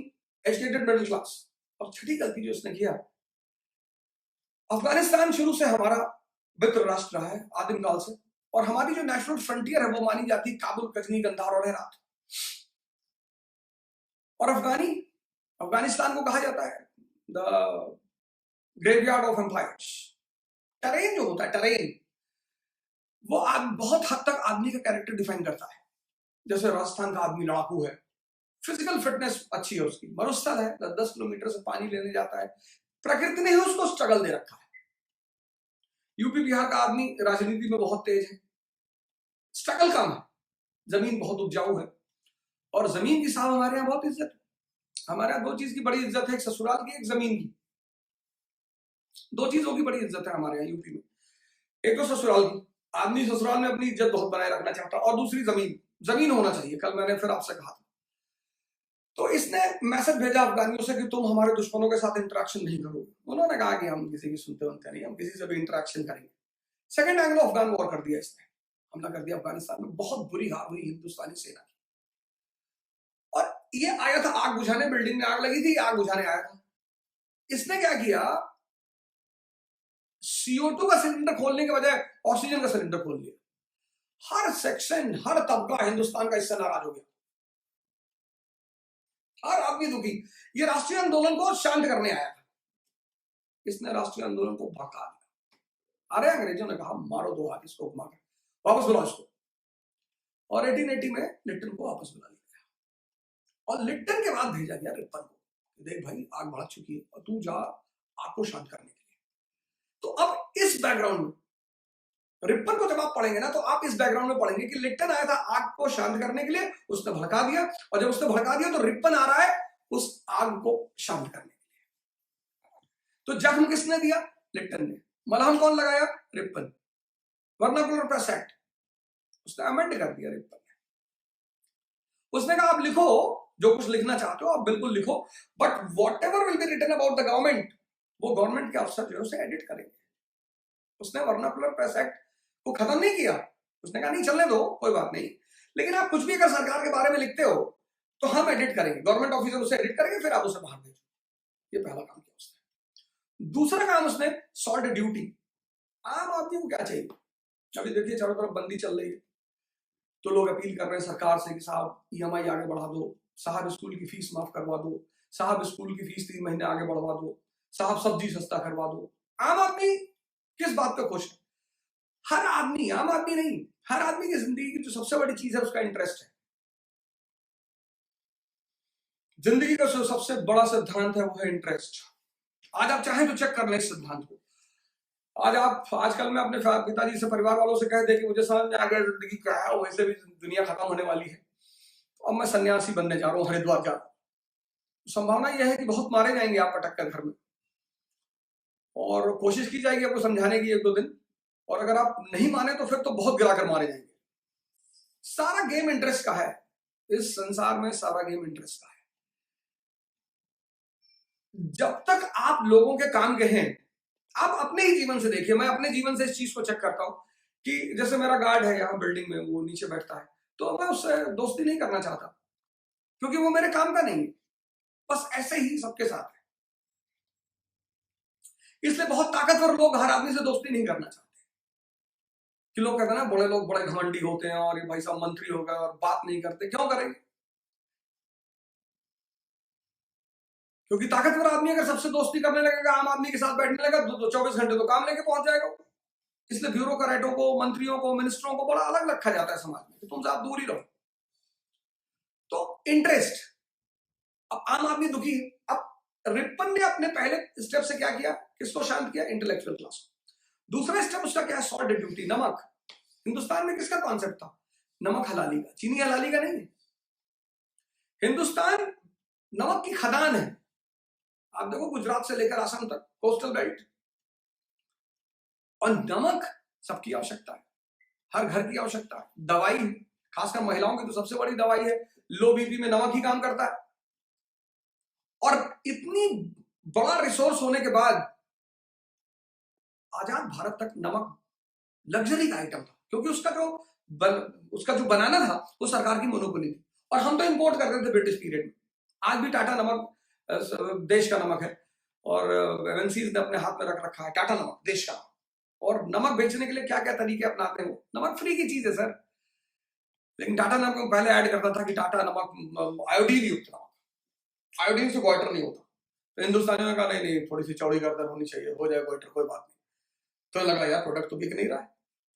एजुकेटेड मिडिल क्लास। और छठी गलती जो इसने किया, अफगानिस्तान शुरू से हमारा मित्र राष्ट्र रहा है आदिम काल से, और हमारी जो नेशनल फ्रंटियर है वो मानी जाती है काबुल, गजनी, गंधार और हेरात। और अफगानिस्तान को कहा जाता है the graveyard of empires. Terrain जो होता है, टेरेन वो बहुत हद तक आदमी का कैरेक्टर डिफाइन करता है। जैसे राजस्थान का आदमी लड़ाकू है, फिजिकल फिटनेस अच्छी है उसकी, मरुस्थल है, 10 किलोमीटर से पानी लेने जाता है, प्रकृति ने ही उसको स्ट्रगल दे रखा है। यूपी बिहार का आदमी राजनीति में बहुत तेज है, स्ट्रगल कम है, जमीन बहुत उपजाऊ है, और जमीन की साहब हमारे यहाँ बहुत इज्जत है। हमारे यहाँ दो चीज की बड़ी इज्जत है, एक ससुराल की, एक जमीन की। दो चीजों की बड़ी इज्जत है हमारे यहाँ यूपी में। एक तो ससुराल की, आदमी ससुराल में अपनी इज्जत बहुत बनाए रखना चाहता है, और दूसरी जमीन, जमीन होना चाहिए। कल मैंने फिर आपसे कहा था। तो इसने मैसेज भेजा अफगानियों से कि तुम हमारे दुश्मनों के साथ इंटरेक्शन नहीं करोगे। उन्होंने कहा कि हम किसी की सुनते बनते नहीं, हम किसी से भी इंटरेक्शन करेंगे। सेकंड एंग्लो अफगान वॉर कर दिया इसने, हमला कर दिया अफगानिस्तान में। बहुत बुरी हार हुई हिंदुस्तानी सेना की। और ये आया था आग बुझाने, बिल्डिंग में आग लगी थी, आग बुझाने आया था। इसने क्या किया, CO2 का सिलेंडर खोलने के बजाय ऑक्सीजन का सिलेंडर खोल लिया। हर सेक्शन, हर तबका हिंदुस्तान का इससे नाराज हो गया, हर आदमी दुखी। ये राष्ट्रीय आंदोलन को शांत करने आया था, इसने राष्ट्रीय आंदोलन को भड़का दिया। अरे अंग्रेजों ने कहा मारो दो हाथ इसको, मार वापस बुलाओ इसको। और 1880 में लिट्टन को वापस बुला लिया गया। और लिट्टन के बाद भेजा गया रिपन को, देख भाई आग बढ़ चुकी है और तू जा आग को शांत करने के लिए। तो अब इस बैकग्राउंड में रिपन को जब आप पढ़ेंगे ना, तो आप इस बैकग्राउंड में पढ़ेंगे कि लिट्टन आया था आग को शांत करने के लिए, उसने भड़का दिया। और जब उसने भड़का दिया तो रिपन आ रहा है उस आग को शांत करने के लिए। तो जख्म किसने दिया? लिट्टन ने। मलहम कौन लगाया? रिपन। वर्नाकुलर प्रेस एक्ट उसने अमेंड कर दिया रिपन ने। उसने कहा आप लिखो जो कुछ लिखना चाहते हो, आप बिल्कुल लिखो, but whatever will be written about the government, वो गवर्नमेंट के अफसर जो है उसे एडिट करेंगे। उसने वर्नाकुलर प्रेस एक्ट को खत्म नहीं किया, उसने कहा नहीं चलने दो, कोई बात नहीं, लेकिन आप कुछ भी अगर सरकार के बारे में लिखते हो तो हम एडिट करेंगे, गवर्नमेंट ऑफिसर उसे एडिट करेंगे, फिर आप उसे बाहर भेजो। ये पहला काम किया उसने। दूसरा काम उसने सॉल्ट ड्यूटी। आम आदमी को क्या चाहिए? अभी देखिए चारों तरफ बंदी चल रही है, तो लोग अपील कर रहे हैं सरकार से कि साहब EMI आगे बढ़ा दो, साहब स्कूल की फीस माफ करवा दो, साहब स्कूल की फीस 3 महीने आगे बढ़वा दो, साहब सब्जी सस्ता करवा दो। आम आदमी किस बात पे खुश है? हर आदमी, आम आदमी नहीं, हर आदमी की जिंदगी की जो सबसे बड़ी चीज है उसका इंटरेस्ट है। जिंदगी का जो सबसे बड़ा सिद्धांत है वो है इंटरेस्ट। आज आप चाहें तो चेक कर लें इस सिद्धांत को। आज आप, आजकल मैं अपने पिताजी से, परिवार वालों से कह दे कि मुझे समझ में आ गया जिंदगी क्या है, वैसे भी दुनिया खत्म होने वाली है, तो अब मैं सन्यासी बनने जा रहा हूँ, हरिद्वार जा रहा हूँ। संभावना यह है कि बहुत मारे जाएंगे आप पटक कर घर में, और कोशिश की जाएगी आपको समझाने की 1-2 दिन, और अगर आप नहीं माने तो फिर तो बहुत गिराकर मारे जाएंगे। सारा गेम इंटरेस्ट का है इस संसार में, सारा गेम इंटरेस्ट का है। जब तक आप लोगों के काम के हैं, आप अपने ही जीवन से देखिए, मैं अपने जीवन से इस चीज को चेक करता हूं कि जैसे मेरा गार्ड है यहाँ बिल्डिंग में, वो नीचे बैठता है, तो मैं उससे दोस्ती नहीं करना चाहता क्योंकि वो मेरे काम का नहीं है। बस ऐसे ही सबके साथ है। इसलिए बहुत ताकतवर लोग हर आदमी से दोस्ती नहीं करना चाहते, कि लोग कहते हैं ना बड़े लोग बड़े घमंडी होते हैं और ये भाई साहब मंत्री हो गए और बात नहीं करते। क्यों करेंगे? क्योंकि ताकतवर आदमी अगर सबसे दोस्ती करने लगेगा, आम आदमी के साथ बैठने लगेगा, तो 24 घंटे तो काम लेके पहुंच जाएगा। इसलिए ब्यूरोक्रेटों को, मंत्रियों को, मिनिस्टरों को बड़ा अलग रखा जाता है समाज में कि तुमसे आप दूर ही रहो। तो इंटरेस्ट, अब आम आदमी दुखी है। अब रिपन ने अपने पहले स्टेप से क्या किया? किसको शांत किया? Intellectual class. दूसरा स्टेप उसका क्या है? सॉल्ट ड्यूटी, नमक। हिंदुस्तान में किसका कॉन्सेप्ट था? नमक हलाली का, चीनी हलाली का नहीं है। हिंदुस्तान नमक की खदान है। आप देखो गुजरात से लेकर आसाम तक कोस्टल बेल्ट, और नमक सबकी आवश्यकता है, हर घर की आवश्यकता है। दवाई, खासकर महिलाओं की तो सबसे बड़ी दवाई है, लो बीपी में नमक ही काम करता है। और इतनी बड़ा रिसोर्स होने के बाद आजाद भारत तक नमक लग्जरी का आइटम था, क्योंकि उसका जो बनाना था वो सरकार की मोनोपोली थी, और हम तो इंपोर्ट करते थे ब्रिटिश पीरियड में। आज भी टाटा नमक देश का नमक है, और एमएनसीज ने अपने हाथ में रख रखा है टाटा नमक देश का। और नमक बेचने के लिए क्या क्या तरीके अपनाते हैं वो। नमक फ्री की चीज है सर, लेकिन टाटा नमक पहले ऐड करता था कि टाटा नमक आयोडीन युक्त नमक, आयोडीन से गोइटर नहीं होता। तो हिंदुस्तानियों ने कहा नहीं नहीं, थोड़ी सी चौड़ी गर्दन होनी चाहिए, हो जाए गोइटर, कोई बात नहीं। तो लगा यार प्रोडक्ट तो बिक नहीं रहा है,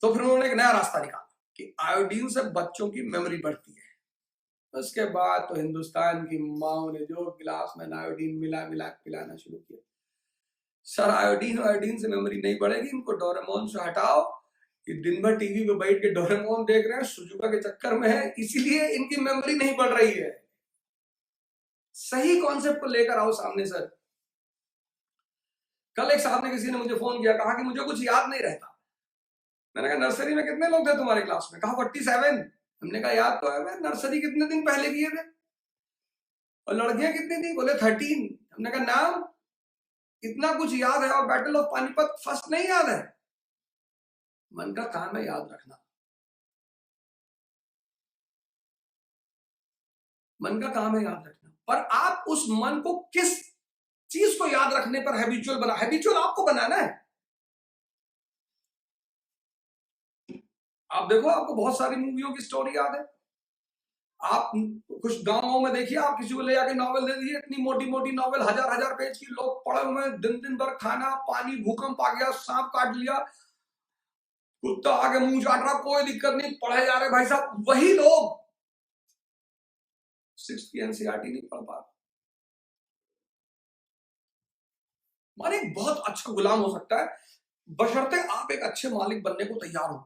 तो फिर उन्होंने एक नया रास्ता निकाला कि आयोडीन से बच्चों की मेमोरी बढ़ती है। उसके बाद तो हिंदुस्तान की माओ ने जो गिलास में आयोडीन मिला मिला पिलाना शुरू किया। सर आयोडीन से मेमोरी नहीं बढ़ेगी, इनको डोरेमोन से हटाओ, कि दिन भर टीवी पे बैठ के डोरेमोन देख रहे हैं, सुजुका के चक्कर में है, इसीलिए इनकी मेमोरी नहीं बढ़ रही है। सही कॉन्सेप्ट को लेकर आओ सामने सर। कल एक साहब ने, किसी ने मुझे फोन किया, कहा कि मुझे कुछ याद नहीं रहता। मैंने कहा नर्सरी में कितने लोग थे तुम्हारी क्लास में? कहा 47। हमने कहा याद तो है, नर्सरी कितने दिन पहले किए थे? और लड़कियां कितनी थी? बोले 13। हमने कहा नाम इतना कुछ याद है और बैटल ऑफ पानीपत फर्स्ट नहीं याद है? मन का काम है याद रखना, मन का काम है याद रखना, पर आप उस मन को किस चीज को याद रखने पर हैबिचुअल आपको बनाना है। आप देखो, आपको बहुत सारी मूवियों की स्टोरी याद है। आप कुछ गांवों में देखिए, आप किसी को ले जाके नॉवेल दे दीजिए, इतनी मोटी मोटी नॉवेल, हजार हजार पेज की, लोग पढ़े हुए दिन दिन भर, खाना पानी, भूकंप आ गया, सांप काट लिया, कुत्ता आगे मुंह चाट रहा, कोई दिक्कत नहीं, पढ़े जा रहे भाई साहब। वही लोग 6th की एनसीईआरटी नहीं पढ़ पा। मन एक बहुत अच्छा गुलाम हो सकता है, बशर्ते आप एक अच्छे मालिक बनने को तैयार हो।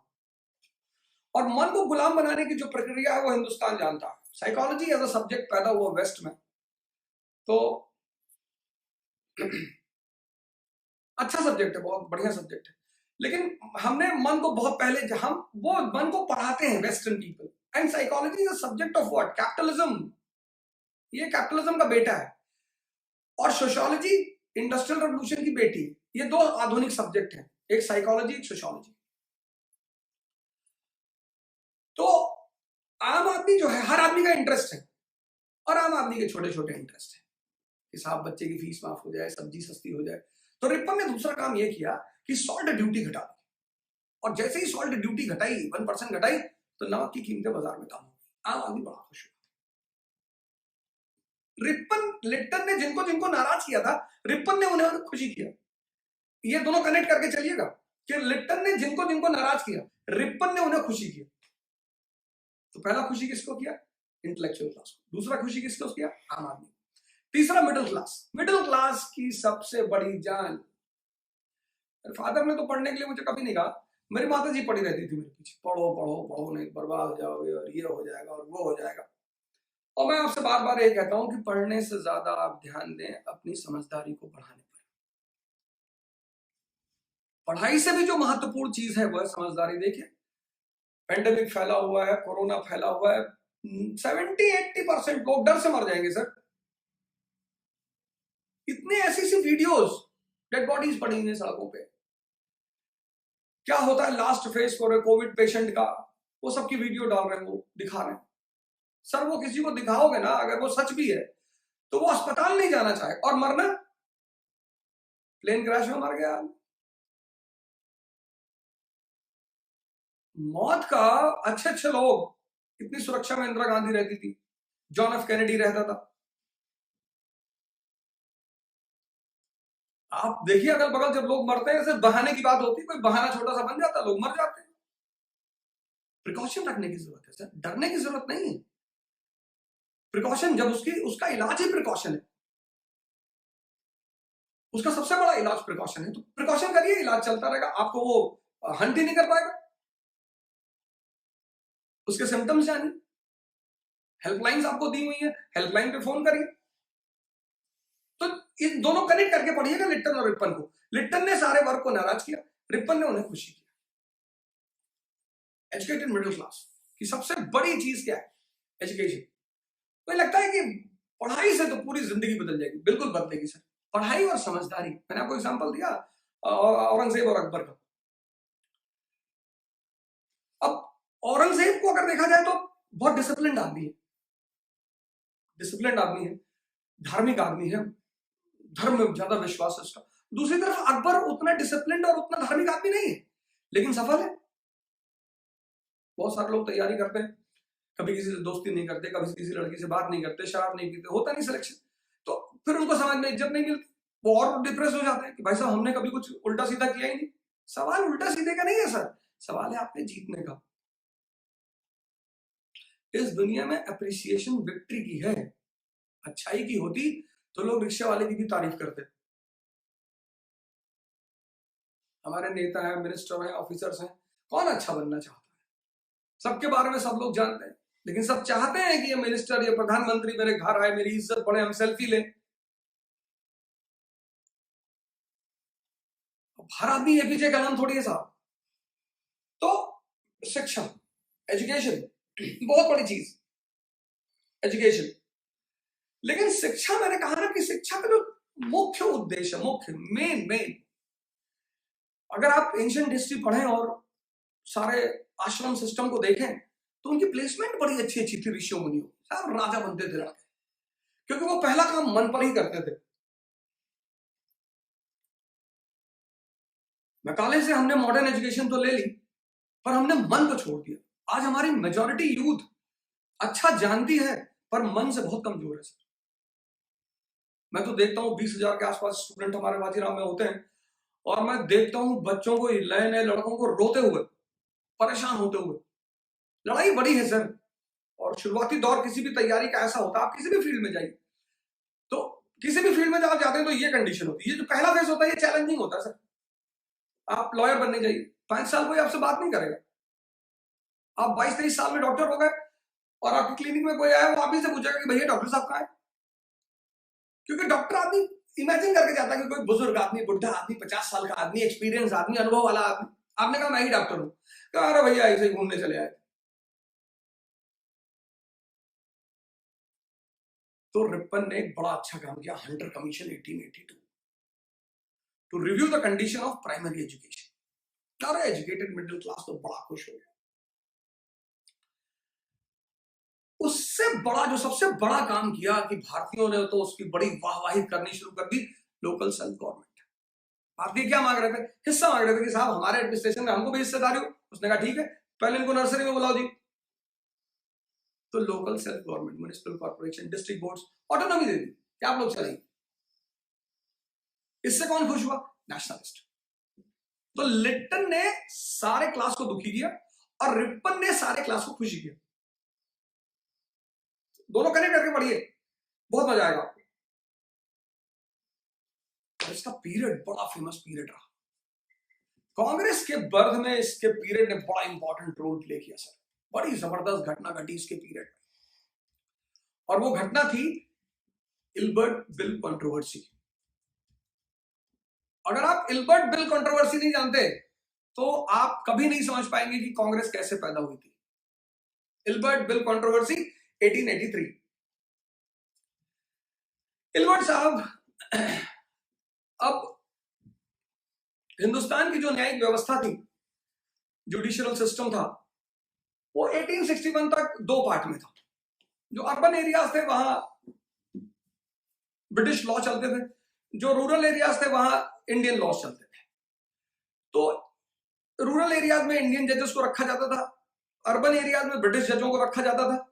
और मन को गुलाम बनाने की जो प्रक्रिया है वो हिंदुस्तान जानता है। साइकोलॉजी एज अ सब्जेक्ट पैदा हुआ वेस्ट में, तो अच्छा सब्जेक्ट है, बहुत बढ़िया सब्जेक्ट है, लेकिन हमने मन को बहुत पहले, हम वो मन को पढ़ाते हैं western people. And psychology is a subject of what? Capitalism. ये कैपिटलिज्म का बेटा है। और सोशियोलॉजी इंडस्ट्रियल रेवोल्यूशन की बेटी। ये दो आधुनिक सब्जेक्ट हैं, एक साइकोलॉजी, एक सोशियोलॉजी। तो आम आदमी जो है, हर आदमी का इंटरेस्ट है, और आम आदमी के छोटे छोटे इंटरेस्ट है कि साहब बच्चे की फीस माफ हो जाए, सब्जी सस्ती हो जाए। तो रिपन ने दूसरा काम यह किया कि सॉल्ट ड्यूटी घटा दी, और जैसे ही सॉल्ट ड्यूटी घटाई, 1% घटाई, तो नमक की कीमतें बाजार में कम हो गई। आम आदमी बड़ा खुश हुआ। लिप्टन ने जिनको जिनको नाराज किया था, रिपन ने उन्हें खुशी किया। ये दोनों कनेक्ट करके चलिएगा कि लिप्टन ने जिनको जिनको नाराज किया, रिपन ने उन्हें खुशी किया। तो पहला खुशी किसको किया? इंटेलेक्चुअल क्लास को। दूसरा खुशी किसको किया? आम आदमी। तीसरा मिडिल क्लास। मिडिल क्लास की सबसे बड़ी जान। फादर ने तो पढ़ने के लिए मुझे कभी नहीं कहा, मेरी माता जी पढ़ी रहती थी मेरे पीछे, पढ़ो पढ़ो पढ़ो, नहीं बर्बाद हो जाओगे, और ये हो जाएगा और वो हो जाएगा। और मैं आपसे बार बार ये कहता हूं कि पढ़ने से ज्यादा आप ध्यान दें अपनी समझदारी को बढ़ाने पर। पढ़ाई से भी जो महत्वपूर्ण चीज है वो है समझदारी। देखिए, पेंडेमिक फैला हुआ है, कोरोना फैला हुआ है, 70-80% लोग डर से मर जाएंगे सर। इतने ऐसी सी वीडियोस, डेड बॉडीज पड़ी हैं सड़कों पे। क्या होता है लास्ट फेज पर कोविड पेशेंट का, वो सबकी वीडियो डाल रहे हैं, वो दिखा रहे हैं। सर वो किसी को दिखाओगे ना, अगर वो सच भी है, तो वो अस्पताल नहीं जाना चाहे, और मरना, प्लेन क्रैश में मर गया। मौत का, अच्छे अच्छे लोग, इतनी सुरक्षा में इंदिरा गांधी रहती थी, जॉन एफ कैनेडी रहता था। आप देखिए अगल बगल जब लोग मरते हैं, सिर्फ बहाने की बात होती है, कोई बहाना छोटा सा बन जाता है, लोग मर जाते हैं। प्रिकॉशन रखने की जरूरत है सर, डरने की जरूरत नहीं है। प्रिकॉशन, जब उसका इलाज ही प्रिकॉशन है, उसका सबसे बड़ा इलाज प्रिकॉशन है, तो प्रिकॉशन करिए, इलाज चलता रहेगा। आपको वो हंट ही नहीं कर पाएगा। उसके सिम्टम्स जानिए, हेल्पलाइंस आपको दी हुई है, हेल्पलाइन पे फोन करिए। तो इन दोनों कनेक्ट करके पढ़िएगा लिप्टन और रिपन को। लिप्टन ने सारे वर्ग को नाराज किया, रिपन ने उन्हें खुशी किया। एजुकेटेड मिडिल क्लास की सबसे बड़ी चीज क्या है? एजुकेशन। मुझे लगता है कि पढ़ाई से तो पूरी जिंदगी बदल जाएगी। बिल्कुल बदलेगी सर, पढ़ाई और समझदारी। मैंने आपको एग्जांपल दिया औरंगजेब और अकबर का। अब औरंगजेब को अगर देखा जाए तो बहुत डिसिप्लिन्ड आदमी है, डिसिप्लिन्ड आदमी है, धार्मिक आदमी है, धर्म में ज्यादा विश्वास है उसका। दूसरी तरफ अकबर उतना डिसिप्लिन्ड और उतना धार्मिक आदमी नहीं है, लेकिन सफल है। बहुत सारे लोग तैयारी करते हैं, कभी किसी से दोस्ती नहीं करते, कभी किसी लड़की से बात नहीं करते, शराब नहीं पीते, होता नहीं सिलेक्शन, तो फिर उनको समाज में इज्जत नहीं मिलती, वो और डिप्रेस हो जाते हैं कि भाई साहब हमने कभी कुछ उल्टा सीधा किया ही नहीं। सवाल उल्टा सीधे का नहीं है सर, सवाल है आपने जीतने का। इस दुनिया में अप्रिसिएशन विक्ट्री की है। अच्छाई की होती तो लोग रिक्शा वाले की भी तारीफ करते। हमारे नेता हैं, मिनिस्टर हैं, ऑफिसर्स हैं, कौन अच्छा बनना चाहता है? सबके बारे में सब लोग जानते हैं, लेकिन सब चाहते हैं कि ये मिनिस्टर, ये प्रधानमंत्री मेरे घर आए, मेरी इज्जत बढ़े, हम सेल्फी लें। हर आदमी एपीजे कलाम थोड़ी है साहब। तो शिक्षा, एजुकेशन बहुत बड़ी चीज, एजुकेशन। लेकिन शिक्षा, मैंने कहा ना कि शिक्षा का जो मुख्य उद्देश्य, मुख्य मेन, अगर आप एंशिएंट हिस्ट्री पढ़ें और सारे आश्रम सिस्टम को देखें तो उनकी प्लेसमेंट बड़ी अच्छी अच्छी थी ऋषियों मुनियों। साहब राजा बनते थे लड़के, क्योंकि वो पहला काम मन पर ही करते थे। मैं कॉलेज से हमने मॉडर्न एजुकेशन तो ले ली, पर हमने मन को छोड़ दिया। आज हमारी मेजॉरिटी यूथ अच्छा जानती है पर मन से बहुत कमजोर है सर। मैं तो देखता हूँ 20,000 के आसपास स्टूडेंट हमारे बाजीराव में होते हैं, और मैं देखता हूँ बच्चों को, नए नए लड़कों को रोते हुए, परेशान होते हुए। लड़ाई बड़ी है सर, और शुरुआती दौर किसी भी तैयारी का ऐसा होता है, आप किसी भी फील्ड में जाइए, तो किसी भी फील्ड में जब आप जाते हैं तो ये कंडीशन होती है। ये जो पहला फेज होता है ये चैलेंजिंग होता है सर। आप लॉयर बनने जाइए, 5 साल कोई आपसे बात नहीं करेगा। आप 22-23 साल में डॉक्टर हो गए और आपकी क्लिनिक में कोई आया, वो आप ही से पूछेगा कि भैया डॉक्टर साहब कहाँ है। क्योंकि डॉक्टर आदमी इमेजिन करके जाता है कि कोई बुजुर्ग आदमी, बुढ़ा आदमी, 50 साल का आदमी, एक्सपीरियंस आदमी, अनुभव वाला आदमी। आपने कहा मैं ही डॉक्टर हूं, कहा अरे भैया ऐसे ही घूमने चले आए। तो रिपन ने एक बड़ा अच्छा काम किया, Hunter commission 1882, to review the condition of primary education. अरे एजुकेटेड मिडिल क्लास तो बड़ा खुश हो गया। उससे बड़ा, जो सबसे बड़ा काम किया कि भारतीयों ने तो उसकी बड़ी वाहवाही करनी शुरू कर दी, लोकल सेल्फ गवर्नमेंट। भारतीय क्या मांग रहे थे? हिस्सा मांग रहे थे कि साहब हमारे एडमिनिस्ट्रेशन में हमको भी हिस्सेदारी हो। उसने कहा ठीक है, पहले इनको नर्सरी में बुलाओ जी। तो local self government, municipal corporation, district boards autonomy दे दी कि आप लोग चलेंगे। इससे कौन खुश हुआ? नेशनलिस्ट। तो लिट्टन ने सारे क्लास को दुखी किया और रिपन ने सारे क्लास को खुशी किया। दोनों कनेक्ट करके पढ़िए, बहुत मजा आएगा आपको। इसका पीरियड बड़ा फेमस पीरियड रहा। कांग्रेस के बर्थ में इसके पीरियड ने बड़ा इंपॉर्टेंट रोल प्ले किया सर। बड़ी जबरदस्त घटना घटी इसके पीरियड में, और वो घटना थी इल्बर्ट बिल कंट्रोवर्सी। अगर आप इल्बर्ट बिल कंट्रोवर्सी नहीं जानते तो आप कभी नहीं समझ पाएंगे कि कांग्रेस कैसे पैदा हुई थी। Ilbert bill controversy 1883। इल्बर्ट साहब, अब हिंदुस्तान की जो न्यायिक व्यवस्था थी, जुडिशियल सिस्टम था, वो 1861 तक दो पार्ट में था। जो अर्बन एरियाज थे वहां ब्रिटिश लॉ चलते थे, जो रूरल एरियाज थे वहां इंडियन लॉ चलते थे। तो रूरल एरियाज में इंडियन जजेस को रखा जाता था, अर्बन एरियाज में ब्रिटिश जजों को रखा जाता था।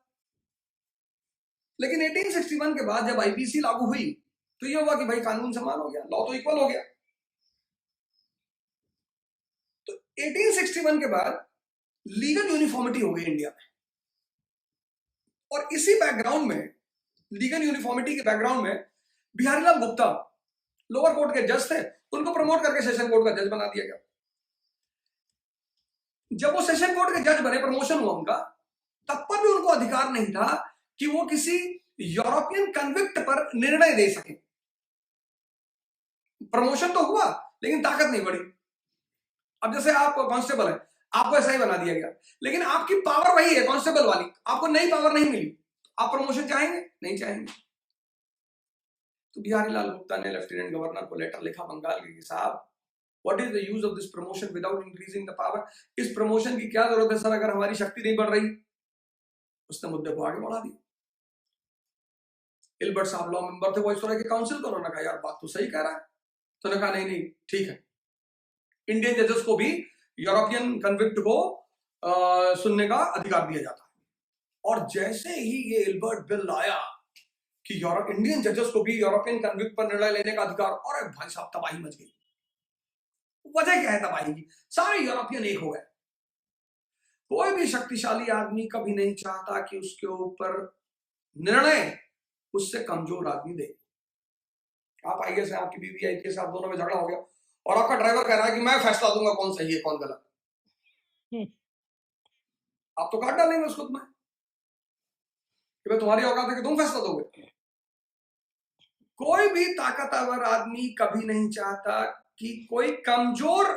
लेकिन 1861 के बाद जब आईपीसी लागू हुई तो ये हुआ कि भाई कानून समान हो गया, लॉ तो इक्वल हो गया। तो 1861 के बाद लीगल यूनिफॉर्मिटी हो गई इंडिया में, और इसी बैकग्राउंड में, लीगल यूनिफॉर्मिटी के बैकग्राउंड में, बिहारीलाल गुप्ता लोअर कोर्ट के जज थे, उनको प्रमोट करके सेशन कोर्ट का जज बना दिया गया। जब वो सेशन कोर्ट के जज बने, प्रमोशन हुआ उनका, तब पर भी उनको अधिकार नहीं था कि वो किसी यूरोपियन कन्विक्ट पर निर्णय दे सके। प्रमोशन तो हुआ लेकिन ताकत नहीं बढ़ी। अब जैसे आप कांस्टेबल है, आपको ऐसा ही बना दिया गया, लेकिन आपकी पावर वही है कांस्टेबल वाली, आपको नई पावर नहीं मिली, आप प्रमोशन चाहेंगे? नहीं चाहेंगे। तो बिहारीलाल गुप्ता ने लेफ्टिनेंट गवर्नर को लेटर लिखा बंगाल के, साहब what is the use of this promotion without increasing the power. इस प्रमोशन की क्या जरूरत है सर अगर हमारी शक्ति नहीं बढ़ रही। उसने मुद्दे को आगे बढ़ा दिया। इल्बर्ट साहब लॉ मेंबर थे, वो इस तरह के काउंसिल को, उन्होंने कहा यार बात तो सही कह रहा है। तो उन्होंने कहा नहीं नहीं ठीक है, इंडियन जजेस को भी यूरोपियन कन्विक्ट को सुनने का अधिकार दिया जाता है। और जैसे ही ये इल्बर्ट बिल आया कि इंडियन जजेस को भी यूरोपियन कन्विक्ट पर निर्णय लेने का अधिकार, और भाई साहब तबाही मच गई। वजह क्या है तबाही की? सारे यूरोपियन एक हो गए। कोई भी शक्तिशाली आदमी कभी नहीं चाहता कि उसके ऊपर निर्णय उससे कमजोर आदमी दे। आप आईएएस हैं, आपकी बीवी आईपीएस, आप दोनों में झगड़ा हो गया और आपका ड्राइवर कह रहा है कि मैं फैसला दूंगा कौन सही है कौन गलत। आप तो काट डालेंगे उसको। भाई तुम्हारी औकात है कि तुम फैसला दोगे। कोई भी ताकतवर आदमी कभी नहीं चाहता कि कोई कमजोर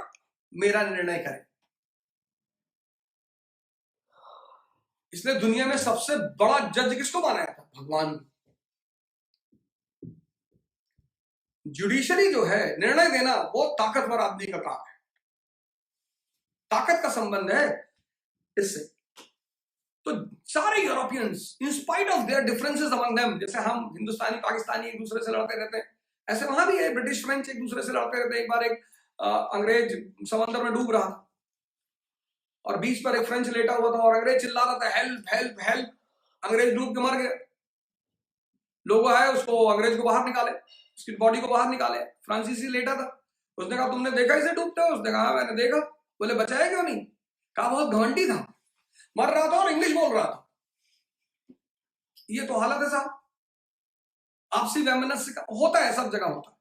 मेरा निर्णय करे। इसलिए दुनिया में सबसे बड़ा जज किसको बनाया था? भगवान। जुडिशरी जो है, निर्णय देना, वो ताकतवर आदमी का काम है। ताकत का संबंध है इससे। तो सारे Europeans, in spite of their differences among them, जैसे हम हिंदुस्तानी पाकिस्तानी एक दूसरे से लड़ते रहते हैं, ऐसे वहां भी है, ब्रिटिश फ्रेंच एक दूसरे से लड़ते रहते हैं। एक बार एक अंग्रेज समंदर में डूब रहा था और बीच पर एक फ्रेंच लेटा हुआ था और अंग्रेज चिल्ला रहा था, हेल्प हेल्प हेल्प। अंग्रेज डूब के मर गया। लोग आए उसको, अंग्रेज को बाहर निकाले, उसकी बॉडी को बाहर निकाले। फ्रांसीसी लेटा था, उसने कहा तुमने देखा इसे डूबते हो? उसने कहा मैंने देखा। बोले बचाया क्यों नहीं? कहा बहुत घमंडी था, मर रहा था और इंग्लिश बोल रहा था। ये तो हालत है साहब। आपसी वैमनस्य होता है, सब जगह होता है।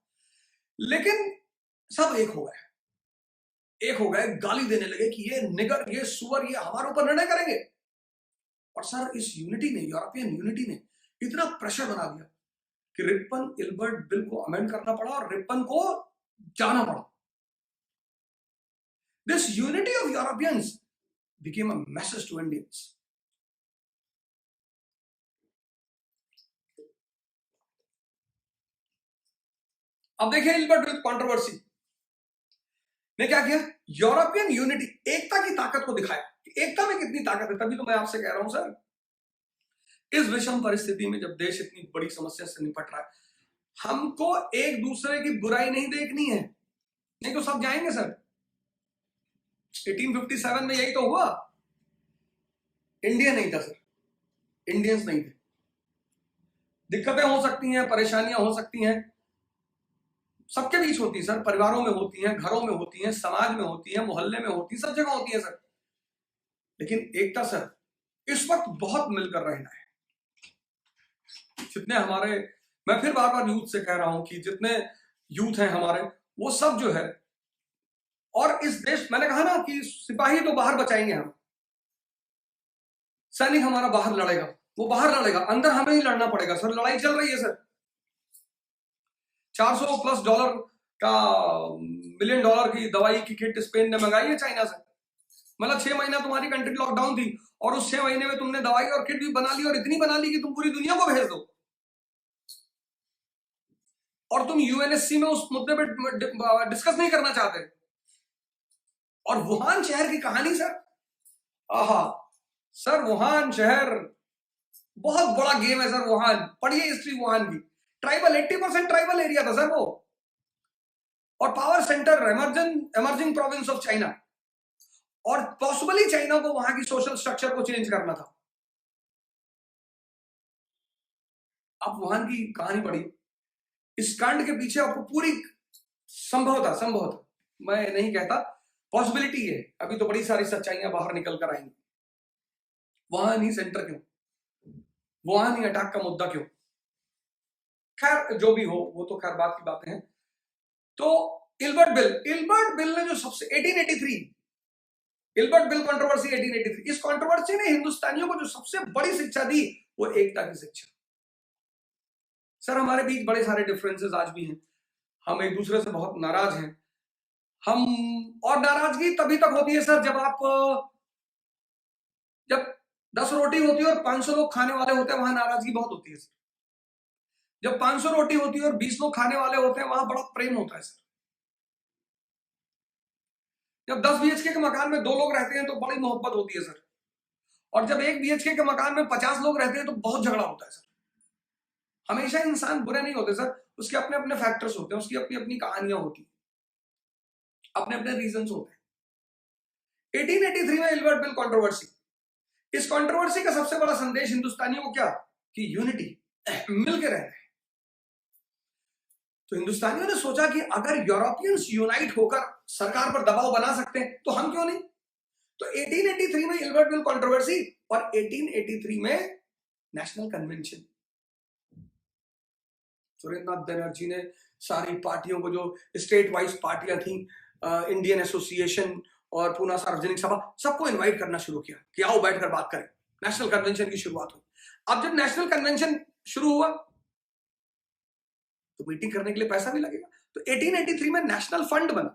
लेकिन सब एक हो गए, एक हो गए, गाली देने लगे कि ये निगर, ये सुअर, ये हमारे ऊपर निर्णय करेंगे। और सर इस यूनिटी ने, यूरोपियन यूनिटी ने इतना प्रेशर बना दिया कि रिपन इल्बर्ट बिल को अमेंड करना पड़ा और रिपन को जाना पड़ा। This unity of Europeans became a message to Indians. अब देखिए इल्बर्ट बिल कंट्रोवर्सी ने क्या किया? यूरोपियन यूनिटी, एकता की ताकत को दिखाया कि एकता में कितनी ताकत है। तभी तो मैं आपसे कह रहा हूं सर, इस विषम परिस्थिति में जब देश इतनी बड़ी समस्या से निपट रहा है, हमको एक दूसरे की बुराई नहीं देखनी है, नहीं तो सब जाएंगे सर। 1857 में यही तो हुआ। इंडिया नहीं था सर, इंडियंस नहीं थे। दिक्कतें हो सकती हैं, परेशानियां हो सकती हैं, सबके बीच होती है सर, परिवारों में होती हैं, घरों में होती हैं, समाज में होती है, मोहल्ले में होती है, सब जगह होती है सर। लेकिन एकता सर इस वक्त बहुत मिलकर रहना है। जितने हमारे, मैं फिर बार बार यूथ से कह रहा हूं कि जितने यूथ हैं हमारे, वो सब जो है, और इस देश, मैंने कहा ना कि सिपाही तो बाहर बचाएंगे हम, सैनिक हमारा बाहर लड़ेगा, वो बाहर लड़ेगा, अंदर हमें ही लड़ना पड़ेगा सर। लड़ाई चल रही है सर। $400+ का $1 मिलियन की दवाई की किट स्पेन ने मंगाई है चाइना से। मतलब 6 महीना तुम्हारी कंट्री लॉकडाउन थी और उस 6 महीने में तुमने दवाई और किट भी बना ली, और इतनी बना ली कि तुम पूरी दुनिया को भेज दो। और तुम यूएनएससी में उस मुद्दे पे डिस्कस नहीं करना चाहते। और वुहान शहर की कहानी सर, आहा सर, वुहान शहर बहुत बड़ा गेम है सर। वुहान, पढ़िए हिस्ट्री वुहान की। ट्राइबल, 80% ट्राइबल एरिया था सर वो, और power centre, emerging province of China, और पॉसिबली चाइना को वहां की सोशल स्ट्रक्चर को चेंज करना था। आप वुहान की कहानी पढ़िए, इस कांड के पीछे आपको पूरी संभव था, मैं नहीं कहता, पॉसिबिलिटी है। अभी तो बड़ी सारी सच्चाइयां बाहर निकल कर आएंगी। वहां नहीं सेंटर क्यों, वहां नहीं अटैक का मुद्दा क्यों? खैर जो भी हो, वो तो खैर बात की बातें हैं। तो इल्बर्ट बिल ने जो सबसे 1883, इल्बर्ट बिल कंट्रोवर्सी 1883, इस कंट्रोवर्सी ने हिंदुस्तानियों को जो सबसे बड़ी शिक्षा दी वो एकता की शिक्षा। सर हमारे बीच बड़े सारे डिफरेंसेस आज भी हैं, हम एक दूसरे से बहुत नाराज हैं। हम, और नाराजगी तभी तक होती है सर जब 10 रोटी होती है और 500 लोग खाने वाले होते हैं, वहां नाराजगी बहुत होती है सर। जब 500 रोटी होती है और 20 लोग खाने वाले होते हैं, वहां बड़ा प्रेम होता है सर। जब 10 बीएचके के मकान में 2 लोग रहते हैं तो बड़ी मोहब्बत होती है सर। और जब 1 बीएचके के मकान में 50 लोग रहते हैं तो बहुत झगड़ा होता है सर। हमेशा इंसान बुरे नहीं होते सर, उसके अपने अपने फैक्टर्स होते हैं, उसकी अपनी अपनी कहानियां होती हैं, अपने अपने रीजंस होते हैं। 1883 में इल्बर्ट बिल कंट्रोवर्सी, इस कंट्रोवर्सी का सबसे बड़ा संदेश हिंदुस्तानियों को क्या? कि यूनिटी, मिलकर रहना है। तो हिंदुस्तानियों ने सोचा कि अगर यूरोपियंस यूनाइट होकर सरकार पर दबाव बना सकते हैं तो हम क्यों नहीं? तो 1883 में इल्बर्ट बिल कंट्रोवर्सी, और 1883 में नेशनल कन्वेंशन। सुरेंद्रनाथ बनर्जी ने सारी पार्टियों को, जो स्टेट वाइज पार्टियां थी, इंडियन एसोसिएशन और पूना सार्वजनिक सभा, सबको इनवाइट करना शुरू किया कि आओ बैठकर बात करें। नेशनल कन्वेंशन की शुरुआत हुई। अब जब नेशनल कन्वेंशन शुरू हुआ तो मीटिंग करने के लिए पैसा भी लगेगा, तो 1883 में नेशनल फंड बना।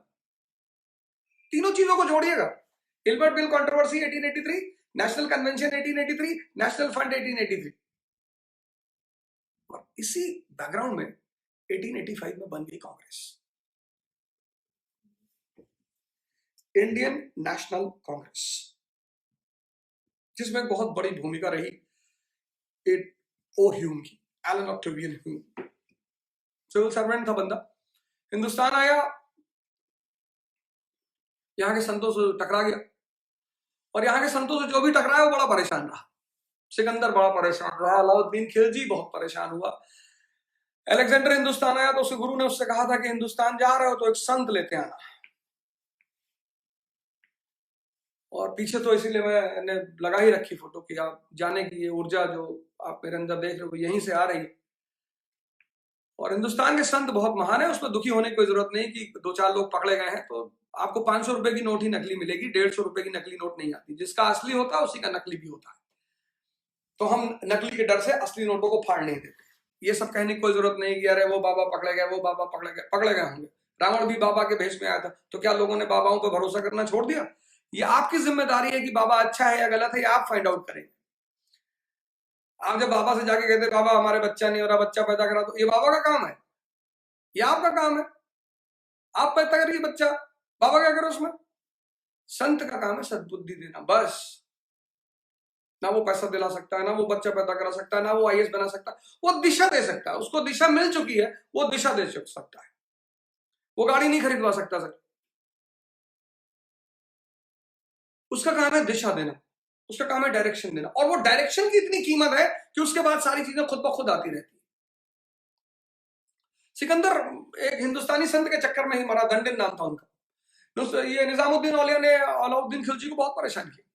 तीनों चीजों को जोड़िएगा, Hilbert bill controversy 1883, national convention 1883, national fund 1883, और इसी बैकग्राउंड में 1885 में बन गई कांग्रेस, इंडियन नेशनल कांग्रेस, जिसमें बहुत बड़ी भूमिका रही ओ ह्यूम की, Allan Octavian Hume. Civil servant था बंदा, हिंदुस्तान आया, यहां के संतों से टकरा गया, और यहां के संतों से जो भी टकराया वो बड़ा परेशान रहा। सिकंदर बड़ा परेशान रहा, अलाउद्दीन खिलजी बहुत परेशान हुआ। अलेक्जेंडर हिंदुस्तान आया तो उसके गुरु ने उससे कहा था कि हिंदुस्तान जा रहे हो तो एक संत लेते आना, और पीछे तो इसीलिए मैंने लगा ही रखी फोटो कि आप जाने की ये ऊर्जा जो आप मेरे अंदर देख रहे हो यहीं से आ रही है। और हिंदुस्तान के संत बहुत महान है, उसमें दुखी होने की कोई जरूरत नहीं कि दो चार लोग पकड़े गए हैं तो आपको 500 रुपए की नोट ही नकली मिलेगी, 150 रुपए की नकली नोट नहीं आती। जिसका असली होता है उसी का नकली भी होता है, तो हम नकली के डर से असली नोटों को फाड़ नहीं देते। ये सब कहने की कोई जरूरत नहीं कि अरे वो बाबा पकड़े गए, वो बाबा पकड़े गए होंगे। रावण भी बाबा के भेष में आया था, तो क्या लोगों ने बाबाओं पर भरोसा करना छोड़ दिया? ये आपकी जिम्मेदारी है कि बाबा अच्छा है या गलत है, ये आप फाइंड आउट करेंगे। आप जब बाबा से जाके कहते बाबा हमारे बच्चा नहीं हो रहा, बच्चा पैदा करा, तो ये बाबा का काम है, ये आपका काम है, आप पैदा करिए बच्चा, बाबा क्या करे उसमें? संत का काम है सद्बुद्धि देना, बस। ना वो पैसा दिला सकता है, ना वो बच्चा पैदा करा सकता है, ना वो आईएएस बना सकता है, वो दिशा दे सकता है, उसको दिशा मिल चुकी है, वो दिशा दे सकता है। वो गाड़ी नहीं खरीदवा सकता सर, उसका काम है दिशा देना, उसका काम है डायरेक्शन देना, और वो डायरेक्शन की इतनी कीमत है कि उसके बाद सारी चीजें खुद ब खुद आती रहती है। सिकंदर एक हिंदुस्तानी संत के चक्कर में ही मरा, दंडिन नाम था उनका। ये निजामुद्दीन औलिया ने अलाउद्दीन खिलजी को बहुत परेशान किया।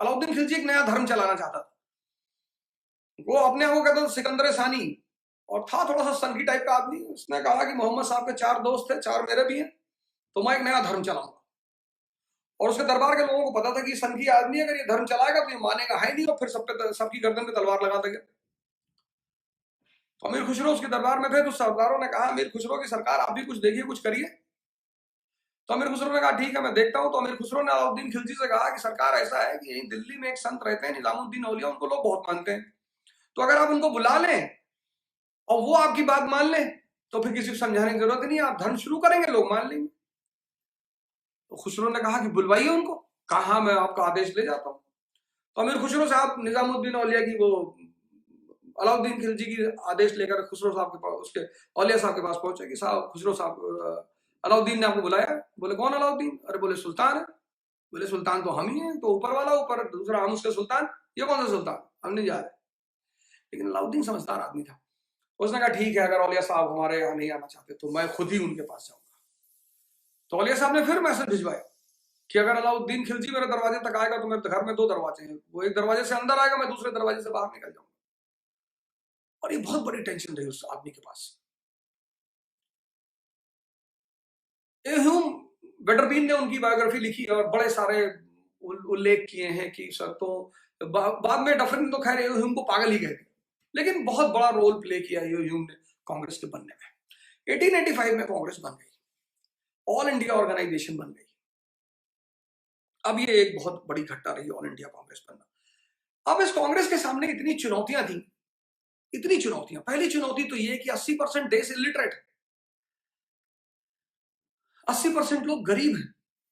अलाउद्दीन खिलजी एक नया धर्म चलाना चाहता था, वो अपने आप को कहता था सिकंदर सानी, और था थोड़ा सा सनकी टाइप का आदमी। उसने कहा कि मोहम्मद साहब के 4 दोस्त थे, 4 मेरे भी हैं, तो मैं एक नया धर्म चलाऊंगा। और उसके दरबार के लोगों को पता था कि सनकी आदमी अगर ये धर्म चलाएगा तो ये मानेगा है नहीं, और फिर सबकी गर्दन में तलवार लगा देगा। तो अमीर खुसरो उसके दरबार में थे, तो सरदारों ने कहा अमीर खुसरो की सरकार आप भी कुछ देखिए, कुछ करिए। तो अमीर खुसरो ने कहा ठीक है मैं देखता हूं। तो अमीर खुसरो ने अलाउद्दीन खिलजी से कहा कि सरकार ऐसा है कि यहीं दिल्ली में एक संत रहते हैं निजामुद्दीन औलिया, उनको लोग बहुत मानते हैं, तो अगर आप उनको बुला लें और वो आपकी बात मान लें तो फिर किसी को समझाने की जरूरत नहीं, आप धर्म शुरू करेंगे, लोग मान लेंगे। तो खुसरो ने कहा कि बुलवाइए उनको। कहा मैं आपका आदेश ले जाता हूँ। तो अमीर खुसरो साहब निजामुद्दीन औलिया की वो अलाउद्दीन खिलजी की आदेश लेकर खुसरो साहब के पास, उसके औलिया साहब के पास पहुंचे कि साहब खुसरो साहब अलाउद्दीन ने आपको बुलाया। बोले कौन अलाउद्दीन? अरे बोले सुल्तान है। बोले सुल्तान तो हम ही हैं, तो ऊपर वाला ऊपर, दूसरा हम उसके सुल्तान, ये कौन सा सुल्तान, हम नहीं जा रहे। लेकिन अलाउद्दीन समझदार आदमी था, उसने कहा ठीक है अगर औलिया साहब हमारे यहाँ नहीं आना चाहते तो मैं खुद ही उनके पास जाऊंगा। तो औलिया साहब ने फिर मैसेज भिजवाया कि अगर अलाउद्दीन खिलजी मेरे दरवाजे तक आएगा तो मेरे घर में 2 दरवाजे हैं, वो एक दरवाजे से अंदर आएगा, मैं दूसरे दरवाजे से बाहर निकल जाऊंगा। और ये बहुत बड़ी टेंशन रही उस आदमी के पास। ह्यूम वेटरबीन ने उनकी बायोग्राफी लिखी और बड़े सारे उल्लेख किए हैं कि सर तो बाद में डफरिन तो खैर ह्यूम को पागल ही कहते, लेकिन बहुत बड़ा रोल प्ले किया ह्यूम ने कांग्रेस के बनने में। 1885 में कांग्रेस बन गई, ऑल इंडिया ऑर्गेनाइजेशन बन गई। अब ये एक बहुत बड़ी घटना रही ऑल इंडिया कांग्रेस बनना। अब इस कांग्रेस के सामने इतनी चुनौतियां थी, इतनी चुनौतियां। पहली चुनौती तो ये कि 80% देश इलिटरेट है, 80% लोग गरीब हैं,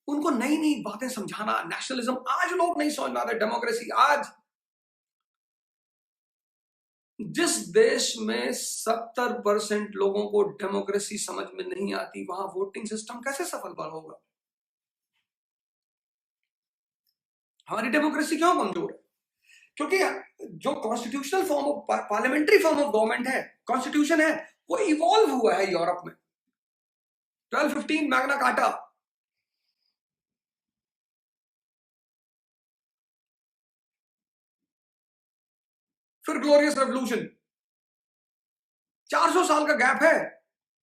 उनको नई नई बातें समझाना, नेशनलिज्म आज लोग नहीं समझ पाते, डेमोक्रेसी। आज जिस देश में 70% लोगों को डेमोक्रेसी समझ में नहीं आती, वहां वोटिंग सिस्टम कैसे सफल होगा? हमारी डेमोक्रेसी क्यों कमजोर है? क्योंकि जो constitutional form of parliamentary form of government है, कॉन्स्टिट्यूशन है, वो इवॉल्व हुआ है यूरोप में। 1215 मैग्ना कार्टा, फिर ग्लोरियस रेवोल्यूशन, 400 साल का गैप है।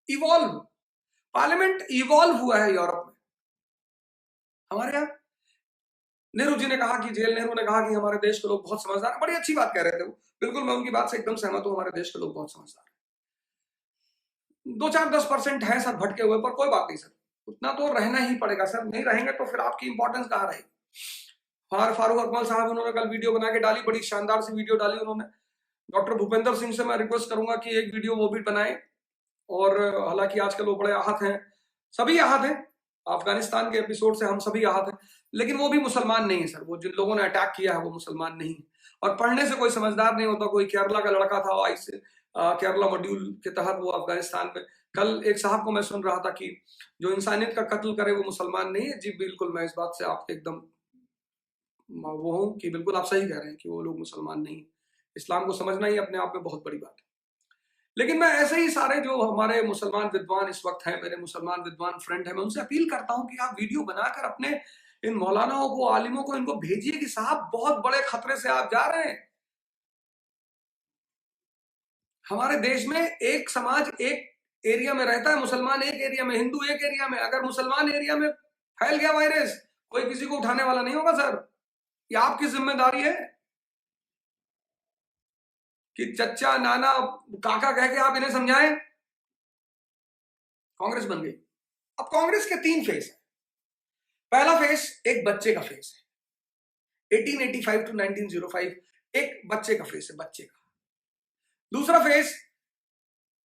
इवॉल्व, पार्लियामेंट इवॉल्व हुआ है यूरोप में। हमारे यहां नेहरू जी ने कहा कि जेल नेहरू ने कहा कि हमारे देश के लोग बहुत समझदार हैं। बड़ी अच्छी बात कह रहे थे वो, बिल्कुल मैं उनकी बात से एकदम सहमत हूं, हमारे देश के लोग बहुत समझदार हैं। 2-4-10% है सर भटके हुए, पर कोई बात नहीं सर, उतना तो रहना ही पड़ेगा सर, नहीं रहेंगे तो फिर आपकी इंपॉर्टेंस कहाँ रहेगी। फारूक अकमल साहब उन्होंने कल वीडियो बना के डाली, बड़ी शानदार सी वीडियो डाली उन्होंने। डॉक्टर भूपेंद्र सिंह से मैं रिक्वेस्ट करूंगा कि एक वीडियो वो भी बनाए। और हालांकि आजकल वो बड़े आहत हैं, सभी आहत हैं, अफगानिस्तान के एपिसोड से हम सभी आहत हैं, लेकिन वो भी मुसलमान नहीं है सर, वो जिन लोगों ने अटैक किया है वो मुसलमान नहीं है। और पढ़ने से कोई समझदार नहीं होता। कोई केरला का लड़का था, आई से केरला मॉड्यूल के तहत वो अफगानिस्तान में, कल एक साहब को मैं सुन रहा था कि जो इंसानियत का कत्ल करे वो मुसलमान नहीं है। जी बिल्कुल, मैं इस बात से आपके एकदम वो हूं कि बिल्कुल आप सही कह रहे हैं कि वो लोग मुसलमान नहीं। इस्लाम को समझना ही अपने आप में बहुत बड़ी बात है। लेकिन मैं ऐसे ही सारे जो हमारे मुसलमान विद्वान इस वक्त हैं, मेरे मुसलमान विद्वान फ्रेंड हैं, मैं उनसे अपील करता हूं कि आप वीडियो बनाकर अपने इन मौलानाओं को, आलिमों को, इनको भेजिए कि साहब बहुत बड़े खतरे से आप जा रहे हैं। हमारे देश में एक समाज एक एरिया में रहता है, मुसलमान एक एरिया में, हिंदू एक एरिया में। अगर मुसलमान एरिया में फैल गया वायरस, कोई किसी को उठाने वाला नहीं होगा सर। ये आपकी जिम्मेदारी है कि चच्चा, नाना, काका कह के आप इन्हें समझाएं। कांग्रेस बन गई। अब कांग्रेस के 3 फेस है। पहला फेस एक बच्चे का फेस है, 1885 टू 1905 एक बच्चे का फेस है, बच्चे का। दूसरा फेस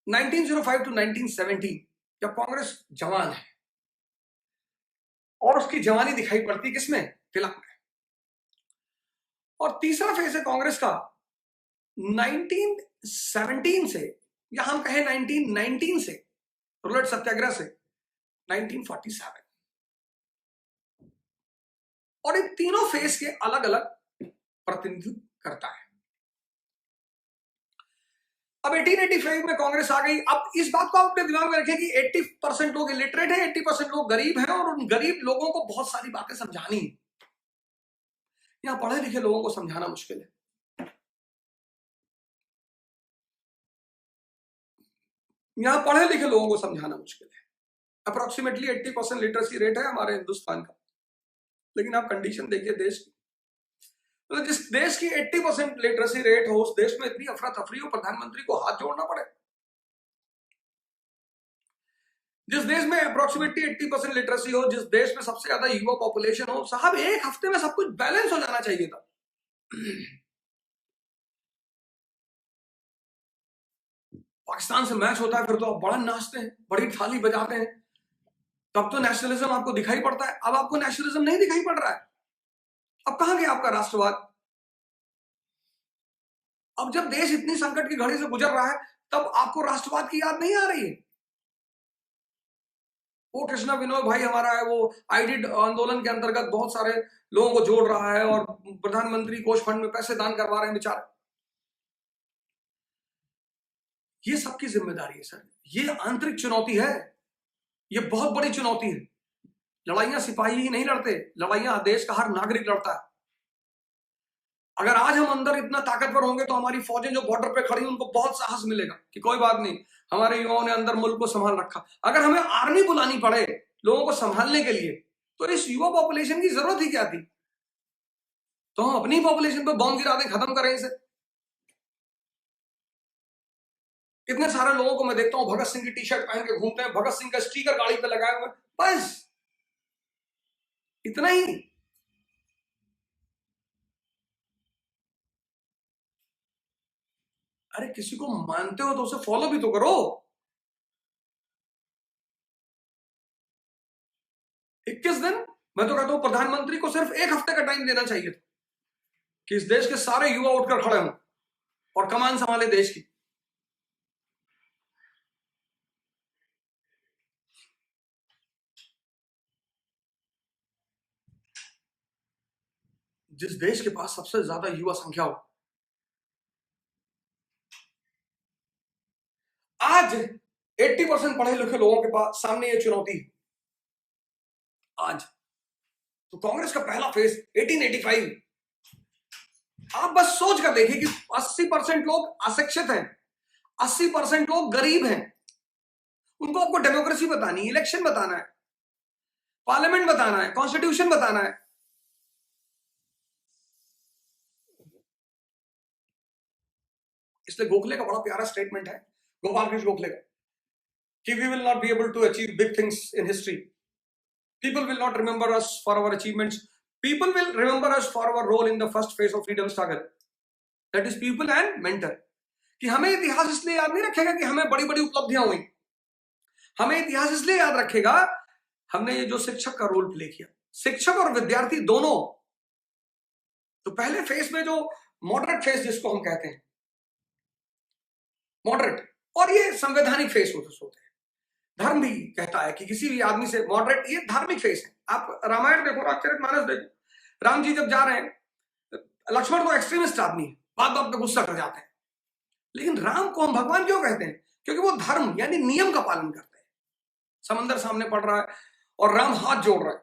1905 टू 1917 जब कांग्रेस जवान है, और उसकी जवानी दिखाई पड़ती किसमें? तिलक में। और तीसरा फेस है कांग्रेस का 1917 से, या हम कहें 1919 से, रुलेट सत्याग्रह से 1947। और इन तीनों फेस के अलग अलग प्रतिनिधित्व करता है। अब 1885 में कांग्रेस आ गई। अब इस बात को आप अपने दिमाग में रखें कि 80% लोग इलिटरेट हैं, 80% लोग गरीब हैं, और उन गरीब लोगों को बहुत सारी बातें समझानी। यहां पढ़े लिखे लोगों को समझाना मुश्किल है। यहां पढ़े लिखे लोगों को समझाना मुश्किल है। अप्रोक्सीमेटली 80% लिटरेसी रेट है हमारे हिंदुस्तान का, लेकिन आप कंडीशन देखिए देश की। तो जिस देश की 80% लिटरेसी रेट हो, उस देश में इतनी अफरा तफरी हो, प्रधानमंत्री को हाथ जोड़ना पड़े। जिस देश में अप्रोक्सीमेटली 80% लिटरेसी हो, जिस देश में सबसे ज्यादा युवा पॉपुलेशन हो, साहब एक हफ्ते में सब कुछ बैलेंस हो जाना चाहिए था। पाकिस्तान से मैच होता है, फिर तो आप बड़ा नाचते हैं, बड़ी थाली बजाते हैं, तब तो नेशनलिज्म आपको दिखाई पड़ता है। अब आपको नेशनलिज्म नहीं दिखाई पड़ रहा है। अब कहां गया आपका राष्ट्रवाद? अब जब देश इतनी संकट की घड़ी से गुजर रहा है, तब आपको राष्ट्रवाद की याद नहीं आ रही है? वो कृष्णा विनोद भाई हमारा है, वो आईडिड आंदोलन के अंतर्गत बहुत सारे लोगों को जोड़ रहा है, और प्रधानमंत्री कोष फंड में पैसे दान करवा रहे हैं बेचारे। ये सबकी जिम्मेदारी है सर। ये आंतरिक चुनौती है, ये बहुत बड़ी चुनौती है। लड़ाइयां सिपाही ही नहीं लड़ते, लड़ाइयां देश का हर नागरिक लड़ता है। अगर आज हम अंदर इतना ताकतवर होंगे तो हमारी फौजें जो बॉर्डर पे खड़ी, उनको बहुत साहस मिलेगा कि कोई बात नहीं, हमारे युवाओं ने अंदर मुल्क को संभाल रखा। अगर हमें आर्मी बुलानी पड़े लोगों को संभालने के लिए, तो इस युवा पॉपुलेशन की जरूरत ही क्या थी? तो हम अपनी पॉपुलेशन पे बॉम्ब गिरा दें, खत्म करें इसे। इतने सारे लोगों को मैं देखता हूं भगत सिंह की टी शर्ट पहन के घूमते हैं, भगत सिंह का स्टिकर गाड़ी पे लगाए हुए, बस इतना ही। अरे किसी को मानते हो तो उसे फॉलो भी तो करो। 21 दिन, मैं तो कहता हूं प्रधानमंत्री को सिर्फ 1 हफ्ते का टाइम देना चाहिए था कि इस देश के सारे युवा उठकर खड़े हों और कमान संभाले देश की। जिस देश के पास सबसे ज्यादा युवा संख्या हो, आज 80% पढ़े लिखे लोगों के पास सामने ये चुनौती आज। तो कांग्रेस का पहला फेस 1885। आप बस सोच कर देखिए कि 80% लोग अशिक्षित हैं, 80% लोग गरीब हैं। उनको आपको डेमोक्रेसी बतानी है, इलेक्शन बताना है, पार्लियामेंट बताना है, कॉन्स्टिट्यूशन बताना है। इसलिए गोखले का बड़ा प्यारा स्टेटमेंट है, गोपाल कृष्ण गोखले का, कि we will not be able to achieve big things in history, people will not remember us for our achievements, people will remember us for our role in the first phase of freedom struggle, that is people and mentor. कि हमें इतिहास इसलिए याद नहीं रखेगा कि हमें बड़ी बड़ी उपलब्धियां हुई, हमें इतिहास इसलिए याद रखेगा हमने ये जो शिक्षक का रोल प्ले किया, शिक्षक और विद्यार्थी दोनों। तो पहले फेज में जो मॉडरेट फेज जिसको हम कहते हैं, मॉडरेट, और ये संवैधानिक फेज होते हैं। धर्म भी कहता है कि किसी भी आदमी से मॉडरेट, ये धार्मिक फेज है। आप रामायण देखो, रामचरितमानस देखो, राम जी जब जा रहे हैं, लक्ष्मण को एक्सट्रीमिस्ट आदमी है, बात बात पे गुस्सा कर जाते हैं, लेकिन राम को हम भगवान क्यों कहते हैं? क्योंकि वो धर्म यानी नियम का पालन करते हैं। समंदर सामने पड़ रहा है और राम हाथ जोड़ रहा है,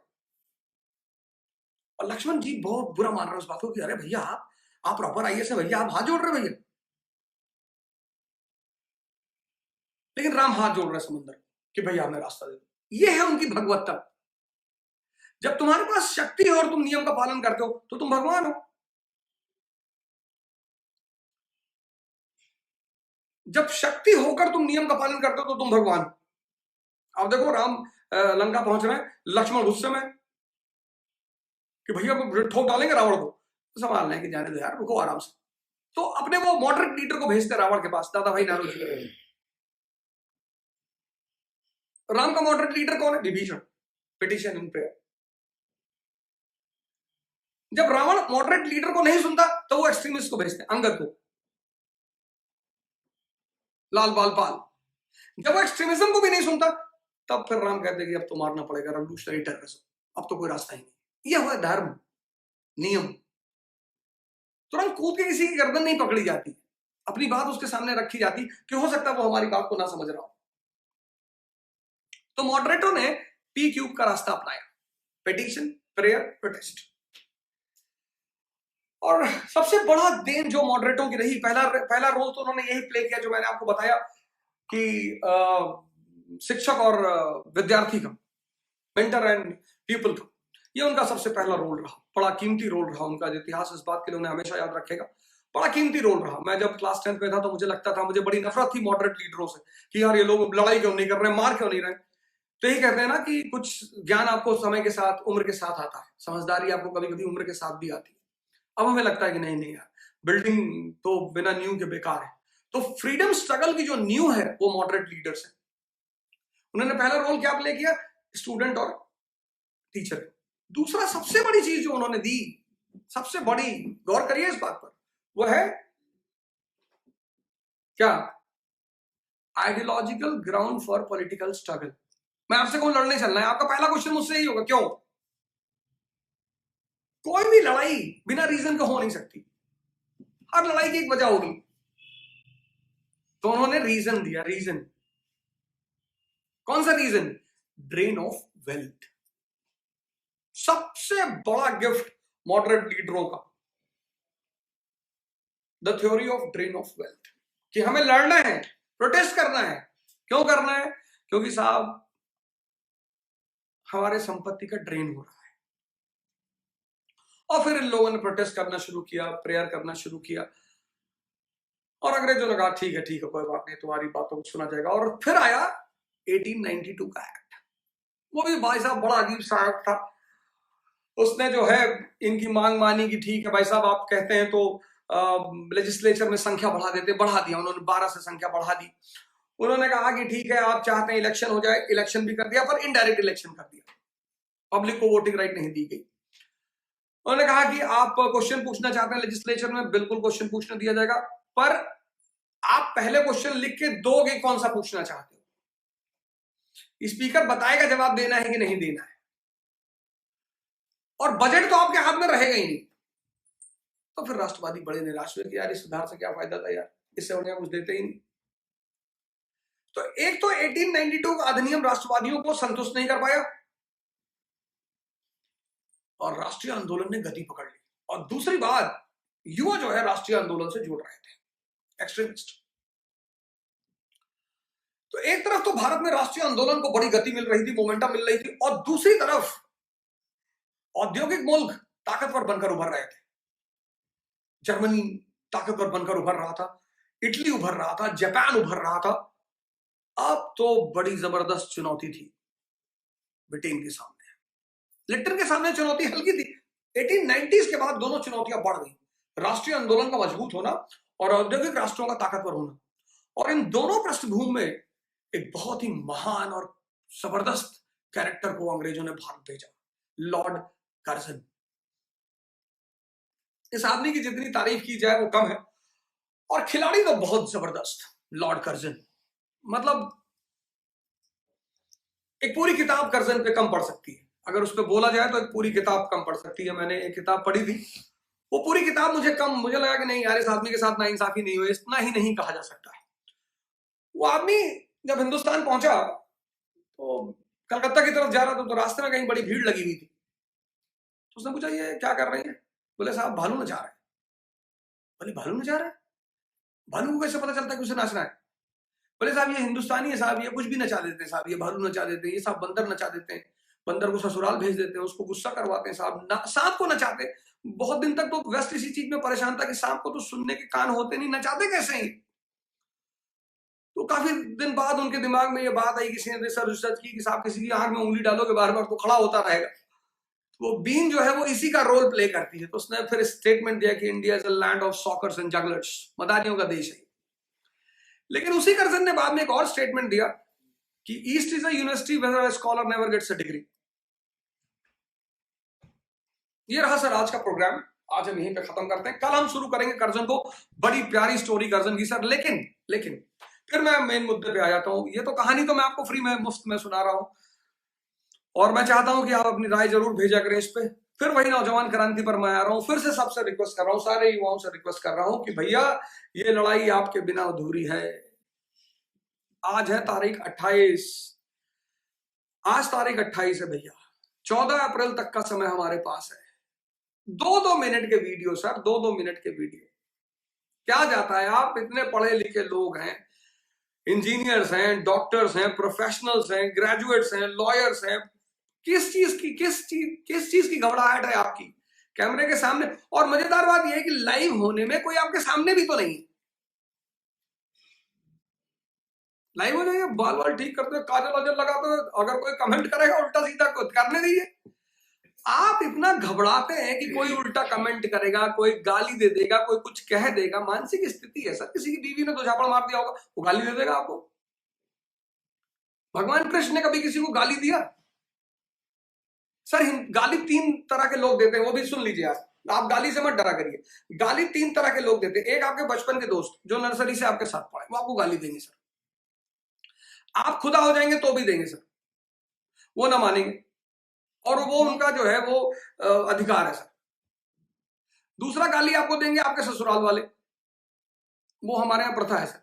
और लक्ष्मण जी बहुत बुरा मान रहे हैं उस बात को कि अरे भैया आप प्रॉपर आइए से, भैया आप हाथ जोड़ रहे भैया, लेकिन राम हाथ जोड़ रहे हैं समंदर कि भैया हमें रास्ता दे दो। ये है उनकी भगवत्ता। जब तुम्हारे पास शक्ति है और तुम नियम का पालन करते हो तो तुम भगवान हो। जब शक्ति होकर तुम नियम का पालन करते हो तो तुम भगवान। अब देखो राम लंका पहुंच रहे हैं, लक्ष्मण गुस्से में कि भैया ठोक डालेंगे रावण को, तो संभाल रहे हैं कि जाने दो यार, रुको आराम से। तो अपने वो मॉडरेट लीडर को भेजते रावण के पास, दादा भाई नाराज। राम का मॉडरेट लीडर कौन है? Vibhishan, petition in prayer. जब रावण मॉडरेट लीडर को नहीं सुनता तो वो एक्सट्रीमिस्ट को भेजते, अंगद को, लाल बाल पाल। जब वो एक्सट्रीमिज्म को भी नहीं सुनता तब फिर राम कहते कि अब तो मारना पड़ेगा, रेवोल्यूशनरी टेररिज्म, अब तो कोई रास्ता ही नहीं। यह हुआ धर्म, नियम। तुरंत कूद के किसी की गर्दन नहीं पकड़ी जाती, अपनी बात उसके सामने रखी जाती कि हो सकता है वो हमारी बात को ना समझ रहा हो। तो मॉडरेटरों ने पी क्यूब का रास्ता अपनाया, पिटीशन, प्रेयर, प्रोटेस्ट। और सबसे बड़ा देन जो मॉडरेटरों की रही, पहला रोल तो उन्होंने यही प्ले किया जो मैंने आपको बताया कि शिक्षक और विद्यार्थी का, मेंटर एंड पीपल का, ये उनका सबसे पहला रोल रहा। बड़ा कीमती रोल रहा उनका, इतिहास इस बात के लिए उन्हें हमेशा याद रखेगा। बड़ा कीमती रोल रहा। मैं जब क्लास 10th में था तो मुझे लगता था, मुझे बड़ी नफरत थी मॉडरेट लीडरों से कि यार ये लोग लड़ाई क्यों नहीं कर रहे, मार क्यों नहीं रहे। तो यही कहते हैं ना कि कुछ ज्ञान आपको समय के साथ, उम्र के साथ आता है, समझदारी आपको कभी कभी उम्र के साथ भी आती है। अब हमें लगता है कि नहीं नहीं यार, बिल्डिंग तो बिना न्यू के बेकार है। तो फ्रीडम स्ट्रगल की जो न्यू है वो मॉडरेट लीडर्स है। उन्होंने पहला रोल क्या प्ले किया? स्टूडेंट और टीचर। दूसरा सबसे बड़ी चीज जो उन्होंने दी, सबसे बड़ी, गौर करिए इस बात पर, वो है क्या? Ideological ground for political struggle. मैं आपसे कहूं लड़ने चलना है, आपका पहला क्वेश्चन मुझसे यही होगा, क्यों? कोई भी लड़ाई बिना रीजन का हो नहीं सकती, हर लड़ाई की एक वजह होगी। तो उन्होंने रीजन दिया। रीजन कौन सा रीजन? Drain of wealth. सबसे बड़ा गिफ्ट मॉडरेट लीडरों का, the theory of drain of wealth, कि हमें लड़ना है, प्रोटेस्ट करना है। क्यों करना है? क्योंकि साहब हमारे संपत्ति का ड्रेन हो रहा है। और फिर इन लोगों ने प्रोटेस्ट करना शुरू किया, प्रेयर करना शुरू किया, और अंग्रेजों ने कहा ठीक है कोई बात नहीं, तुम्हारी बातों को सुना जाएगा। और फिर आया 1892 का एक्ट। वो भी भाई साहब बड़ा अजीब सा एक्ट था। उसने जो है इनकी मांग मानी कि ठीक है भाई साहब, आप कहते हैं तो लेजिस्लेचर में संख्या बढ़ा देते, बढ़ा दिया उन्होंने, 12 से संख्या बढ़ा दी। उन्होंने कहा कि ठीक है आप चाहते हैं इलेक्शन हो जाए, इलेक्शन भी कर दिया, पर इनडायरेक्ट इलेक्शन कर दिया, पब्लिक को वोटिंग राइट नहीं दी गई। उन्होंने कहा कि आप क्वेश्चन पूछना चाहते हैं लेजिस्लेचर में, बिल्कुल क्वेश्चन पूछने दिया जाएगा, पर आप पहले क्वेश्चन लिख के दोगे कौन सा पूछना चाहते हो। स्पीकर बताएगा जवाब देना है कि नहीं देना है, और बजट तो आपके हाथ में रहेगा ही नहीं। तो फिर राष्ट्रवादी बड़े निराश हुए कि यार इस सुधार से क्या फायदा था यार, इससे उन्हें कुछ देते ही नहीं। तो एक तो 1892 का अधिनियम राष्ट्रवादियों को संतुष्ट नहीं कर पाया और राष्ट्रीय आंदोलन ने गति पकड़ ली। और दूसरी बात, युवा जो है राष्ट्रीय आंदोलन से जुड़ रहे थे, एक्सट्रीमिस्ट। तो एक तरफ तो भारत में राष्ट्रीय आंदोलन को बड़ी गति मिल रही थी, मोमेंटम मिल रही थी, और दूसरी तरफ औद्योगिक मुल्क ताकतवर बनकर उभर रहे थे। जर्मनी ताकतवर बनकर उभर रहा था, इटली उभर रहा था, जापान उभर रहा था। अब तो बड़ी जबरदस्त चुनौती थी ब्रिटेन के सामने। लिप्टन के सामने चुनौती हल्की थी। 1890s के बाद दोनों चुनौतियां बढ़ गई, राष्ट्रीय आंदोलन का मजबूत होना और औद्योगिक राष्ट्रों का ताकतवर होना। और इन दोनों पृष्ठभूमि में एक बहुत ही महान और जबरदस्त कैरेक्टर को अंग्रेजों ने भारत भेजा, लॉर्ड कर्जन। इस आदमी की जितनी तारीफ की जाए वो कम है, और खिलाड़ी तो बहुत जबरदस्त लॉर्ड कर्जन। मतलब एक पूरी किताब कर्जन पे कम पड़ सकती है, अगर उस पर बोला जाए तो एक पूरी किताब कम पड़ सकती है। मैंने एक किताब पढ़ी थी, वो पूरी किताब मुझे लगा कि नहीं यार, इस आदमी के साथ नाइंसाफी नहीं हुई, इतना ही नहीं कहा जा सकता। वो आदमी जब हिंदुस्तान पहुंचा तो कलकत्ता की तरफ जा रहा था, तो रास्ते में कहीं बड़ी भीड़ लगी हुई थी। तो उसने पूछा ये क्या कर रहे हैं? बोले साहब भालू नचा रहे हैं। बोले भालू नचा रहे हैं? भालू को कैसे पता चलता है कि उसे नाचना है? बोले साहब ये हिंदुस्तानी है साहब, ये कुछ भी नचा देते हैं साहब, ये भालू नचा देते हैं, ये सब बंदर नचा देते हैं, बंदर को ससुराल भेज देते हैं, उसको गुस्सा करवाते हैं साहब, सांप को नचाते। बहुत दिन तक तो वेस्ट इसी चीज में परेशान था कि सांप को तो सुनने के कान होते नहीं, नचाते कैसे हैं? तो काफी दिन बाद उनके दिमाग में ये बात आई, किसी ने रिसर्च की कि साहब किसी की आंख में उंगली डालोगे बार बार तो खड़ा होता रहेगा। वो बीन जो है वो इसी का रोल प्ले करती है। तो उसने फिर स्टेटमेंट दिया कि India is a land of sorcerers and jugglers, मदारियों का देश है। लेकिन उसी कर्जन ने बाद में एक और स्टेटमेंट दिया कि east is a university where a scholar never gets a degree. ये रहा सर आज का प्रोग्राम, आज हम यहीं पे खत्म करते हैं। कल हम शुरू करेंगे कर्जन को, बड़ी प्यारी स्टोरी कर्जन की सर। लेकिन फिर मैं मेन मुद्दे पे आ जाता हूं। ये तो कहानी तो मैं आपको फ्री में मुफ्त में सुना रहा हूं, और मैं चाहता हूं कि आप अपनी राय जरूर भेजा करें इस पे। फिर वही नौजवान क्रांति पर मैं आ रहा हूं, फिर से सबसे रिक्वेस्ट कर रहा हूं, सारे युवाओं से रिक्वेस्ट कर रहा हूं कि भैया ये लड़ाई आपके बिना अधूरी है। आज है तारीख 28, आज तारीख 28 है भैया, 14 अप्रैल तक का समय हमारे पास है। 2-2 मिनट के वीडियो सर, 2-2 मिनट के वीडियो। क्या जाता है, आप इतने पढ़े लिखे लोग हैं, इंजीनियर्स हैं, डॉक्टर्स हैं, प्रोफेशनल्स हैं, ग्रेजुएट्स हैं, लॉयर्स हैं, किस चीज की घबराहट है आपकी कैमरे के सामने? और मजेदार बात यह है कि लाइव होने में कोई आपके सामने भी तो नहीं। लाइव हो जाइए, बाल वाल ठीक करते हो, काजल वाजल लगाते हो, अगर कोई कमेंट करेगा उल्टा सीधा करने दीजिए। आप इतना घबराते हैं कि कोई उल्टा कमेंट करेगा, कोई गाली दे देगा, कोई कुछ कह देगा। मानसिक स्थिति है सर, किसी की बीवी ने दो झापड़ मार दिया होगा, वो गाली दे देगा आपको। भगवान कृष्ण ने कभी किसी को गाली दिया? सर गाली 3 तरह के लोग देते हैं, वो भी सुन लीजिए आप गाली से मत डरा करिए। गाली 3 तरह के लोग देते हैं। एक आपके बचपन के दोस्त जो नर्सरी से आपके साथ पढ़े, वो आपको गाली देंगे सर। आप खुदा हो जाएंगे तो भी देंगे सर, वो ना मानेंगे, और वो उनका जो है वो अधिकार है सर। दूसरा गाली आपको देंगे आपके ससुराल वाले, वो हमारे यहाँ प्रथा है सर।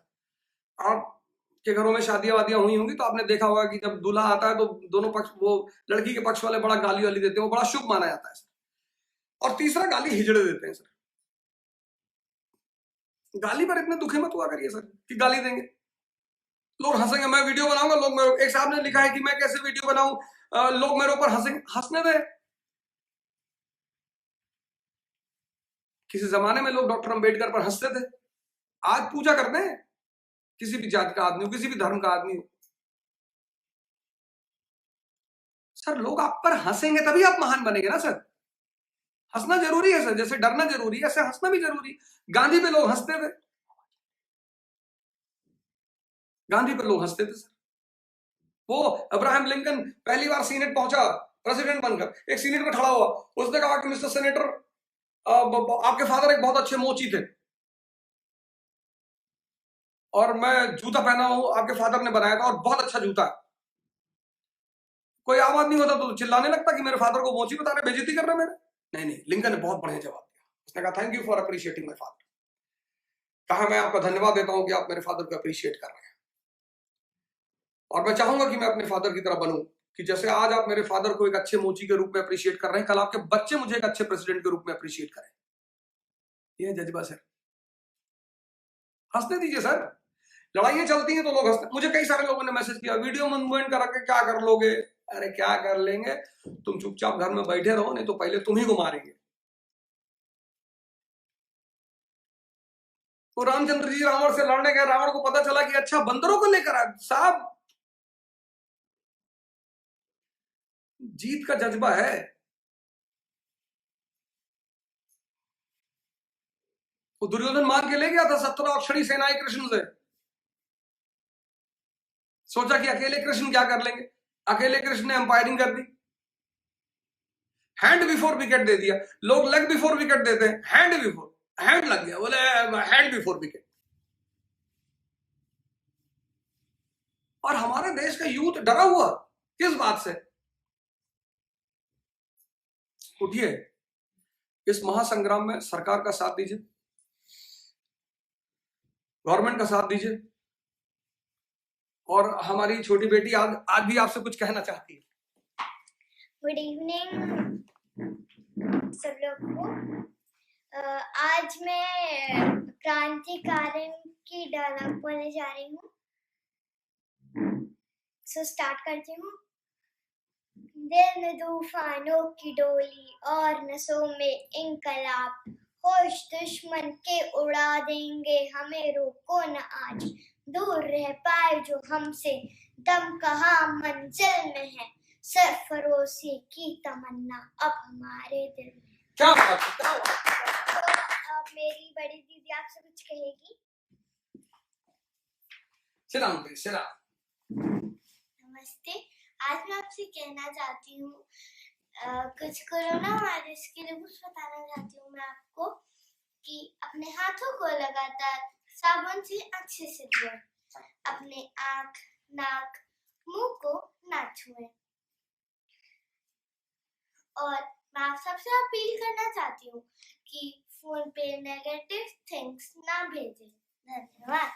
आपके घरों में शादियां वादियां हुई होंगी तो आपने देखा होगा कि जब दूल्हा आता है तो दोनों पक्ष, वो लड़की के पक्ष वाले बड़ा गाली वाली देते हैं, वो बड़ा शुभ माना जाता है सर। और तीसरा गाली हिजड़े देते हैं सर। गाली पर इतने दुखी मत हुआ करिए सर कि गाली देंगे, लोग हंसेंगे। मैं वीडियो बनाऊंगा, लोग मेरे, एक साहब ने लिखा है कि मैं कैसे वीडियो बनाऊं, लोग मेरे ऊपर हंसेंगे। हंसने दे। किसी जमाने में लोग डॉक्टर अंबेडकर पर हंसते थे, आज पूजा करते हैं किसी भी जाति का आदमी हो, किसी भी धर्म का आदमी हो। सर लोग आप पर हंसेंगे तभी आप महान बनेंगे ना सर। हंसना जरूरी है सर, जैसे डरना जरूरी है ऐसे हंसना भी जरूरी। गांधी पे लोग हंसते थे, गांधी पे लोग हंसते थे सर। वो अब्राहम लिंकन पहली बार सीनेट पहुंचा प्रेसिडेंट बनकर, एक सीनेट में खड़ा हुआ, उसने कहा कि मिस्टर सेनेटर, आपके फादर एक बहुत अच्छे मोची थे और मैं जूता पहना हूं, आपके फादर ने बनाया था और बहुत अच्छा जूता है। कोई आम आदमी होता तो चिल्लाने लगता कि मेरे फादर को मोची बता रहे, बेइज्जती कर रहे मेरे। नहीं, लिंकन ने बहुत बढ़िया जवाब दिया। उसने कहा thank you for appreciating my father. कहा मैं आपका धन्यवाद देता हूं कि आप मेरे फादर को अप्रिशिएट कर रहे हैं, और मैं चाहूंगा कि मैं अपने फादर की तरह बनूं, कि जैसे आज आप मेरे फादर को एक अच्छे मोची के रूप में अप्रिशिएट कर रहे हैं, कल आपके बच्चे मुझे एक अच्छे प्रेसिडेंट के रूप में अप्रिशिएट करें। ये जज्बा सर, हंसने दीजिए सर। लड़ाइयां चलती हैं तो लोग हंसते। मुझे कई सारे लोगों ने मैसेज किया वीडियो मूवमेंट करा के क्या कर लोगे? अरे क्या कर लेंगे, तुम चुपचाप घर में बैठे रहो, नहीं तो पहले तुम ही को मारेंगे। तो रामचंद्र जी रावण से लड़ने गए, रावण को पता चला कि अच्छा बंदरों को लेकर आ साहब, जीत का जज्बा है। वो दुर्योधन मार के ले गया था 17 अक्षरी सेनाएं कृष्ण से, सोचा कि अकेले कृष्ण क्या कर लेंगे, अकेले कृष्ण ने अंपायरिंग कर दी, हैंड बिफोर विकेट दे दिया। लोग लेग बिफोर विकेट देते हैं, हैंड बिफोर, हैंड लग गया, बोले हैंड बिफोर विकेट। और हमारे देश का यूथ डरा हुआ किस बात से? उठिए, इस महासंग्राम में सरकार का साथ दीजिए, गवर्नमेंट का साथ दीजिए। और हमारी छोटी बेटी आज भी आपसे कुछ कहना चाहती है। गुड इवनिंग सब लोग को। आज मैं क्रांतिकारी की डायलॉग बोलने जा रही हूँ। सो स्टार्ट करती हूँ। दिल में तूफानों की डोली और नसों में इंकलाब, होश दुश्मन के उड़ा देंगे, हमें रोको न आज, दूर रह पाए जो हमसे, दम कहाँ मंजिल में है, सरफरोशी की तमन्ना अब हमारे दिल में। क्या बात है, अब मेरी बड़ी दीदी आपसे कुछ कहेगी। नमस्ते, आज मैं आपसे कहना चाहती हूँ, कुछ कोरोना वायरस के लिए कुछ बताना चाहती हूँ मैं आपको कि अपने हाथों को लगातार साबुन से अच्छे से धोएं, अपने आँख, नाक, मुंह को ना छुएं। और मैं आप सबसे अपील करना चाहती हूँ कि फोन पे नेगेटिव थिंग्स ना भेजें। धन्यवाद।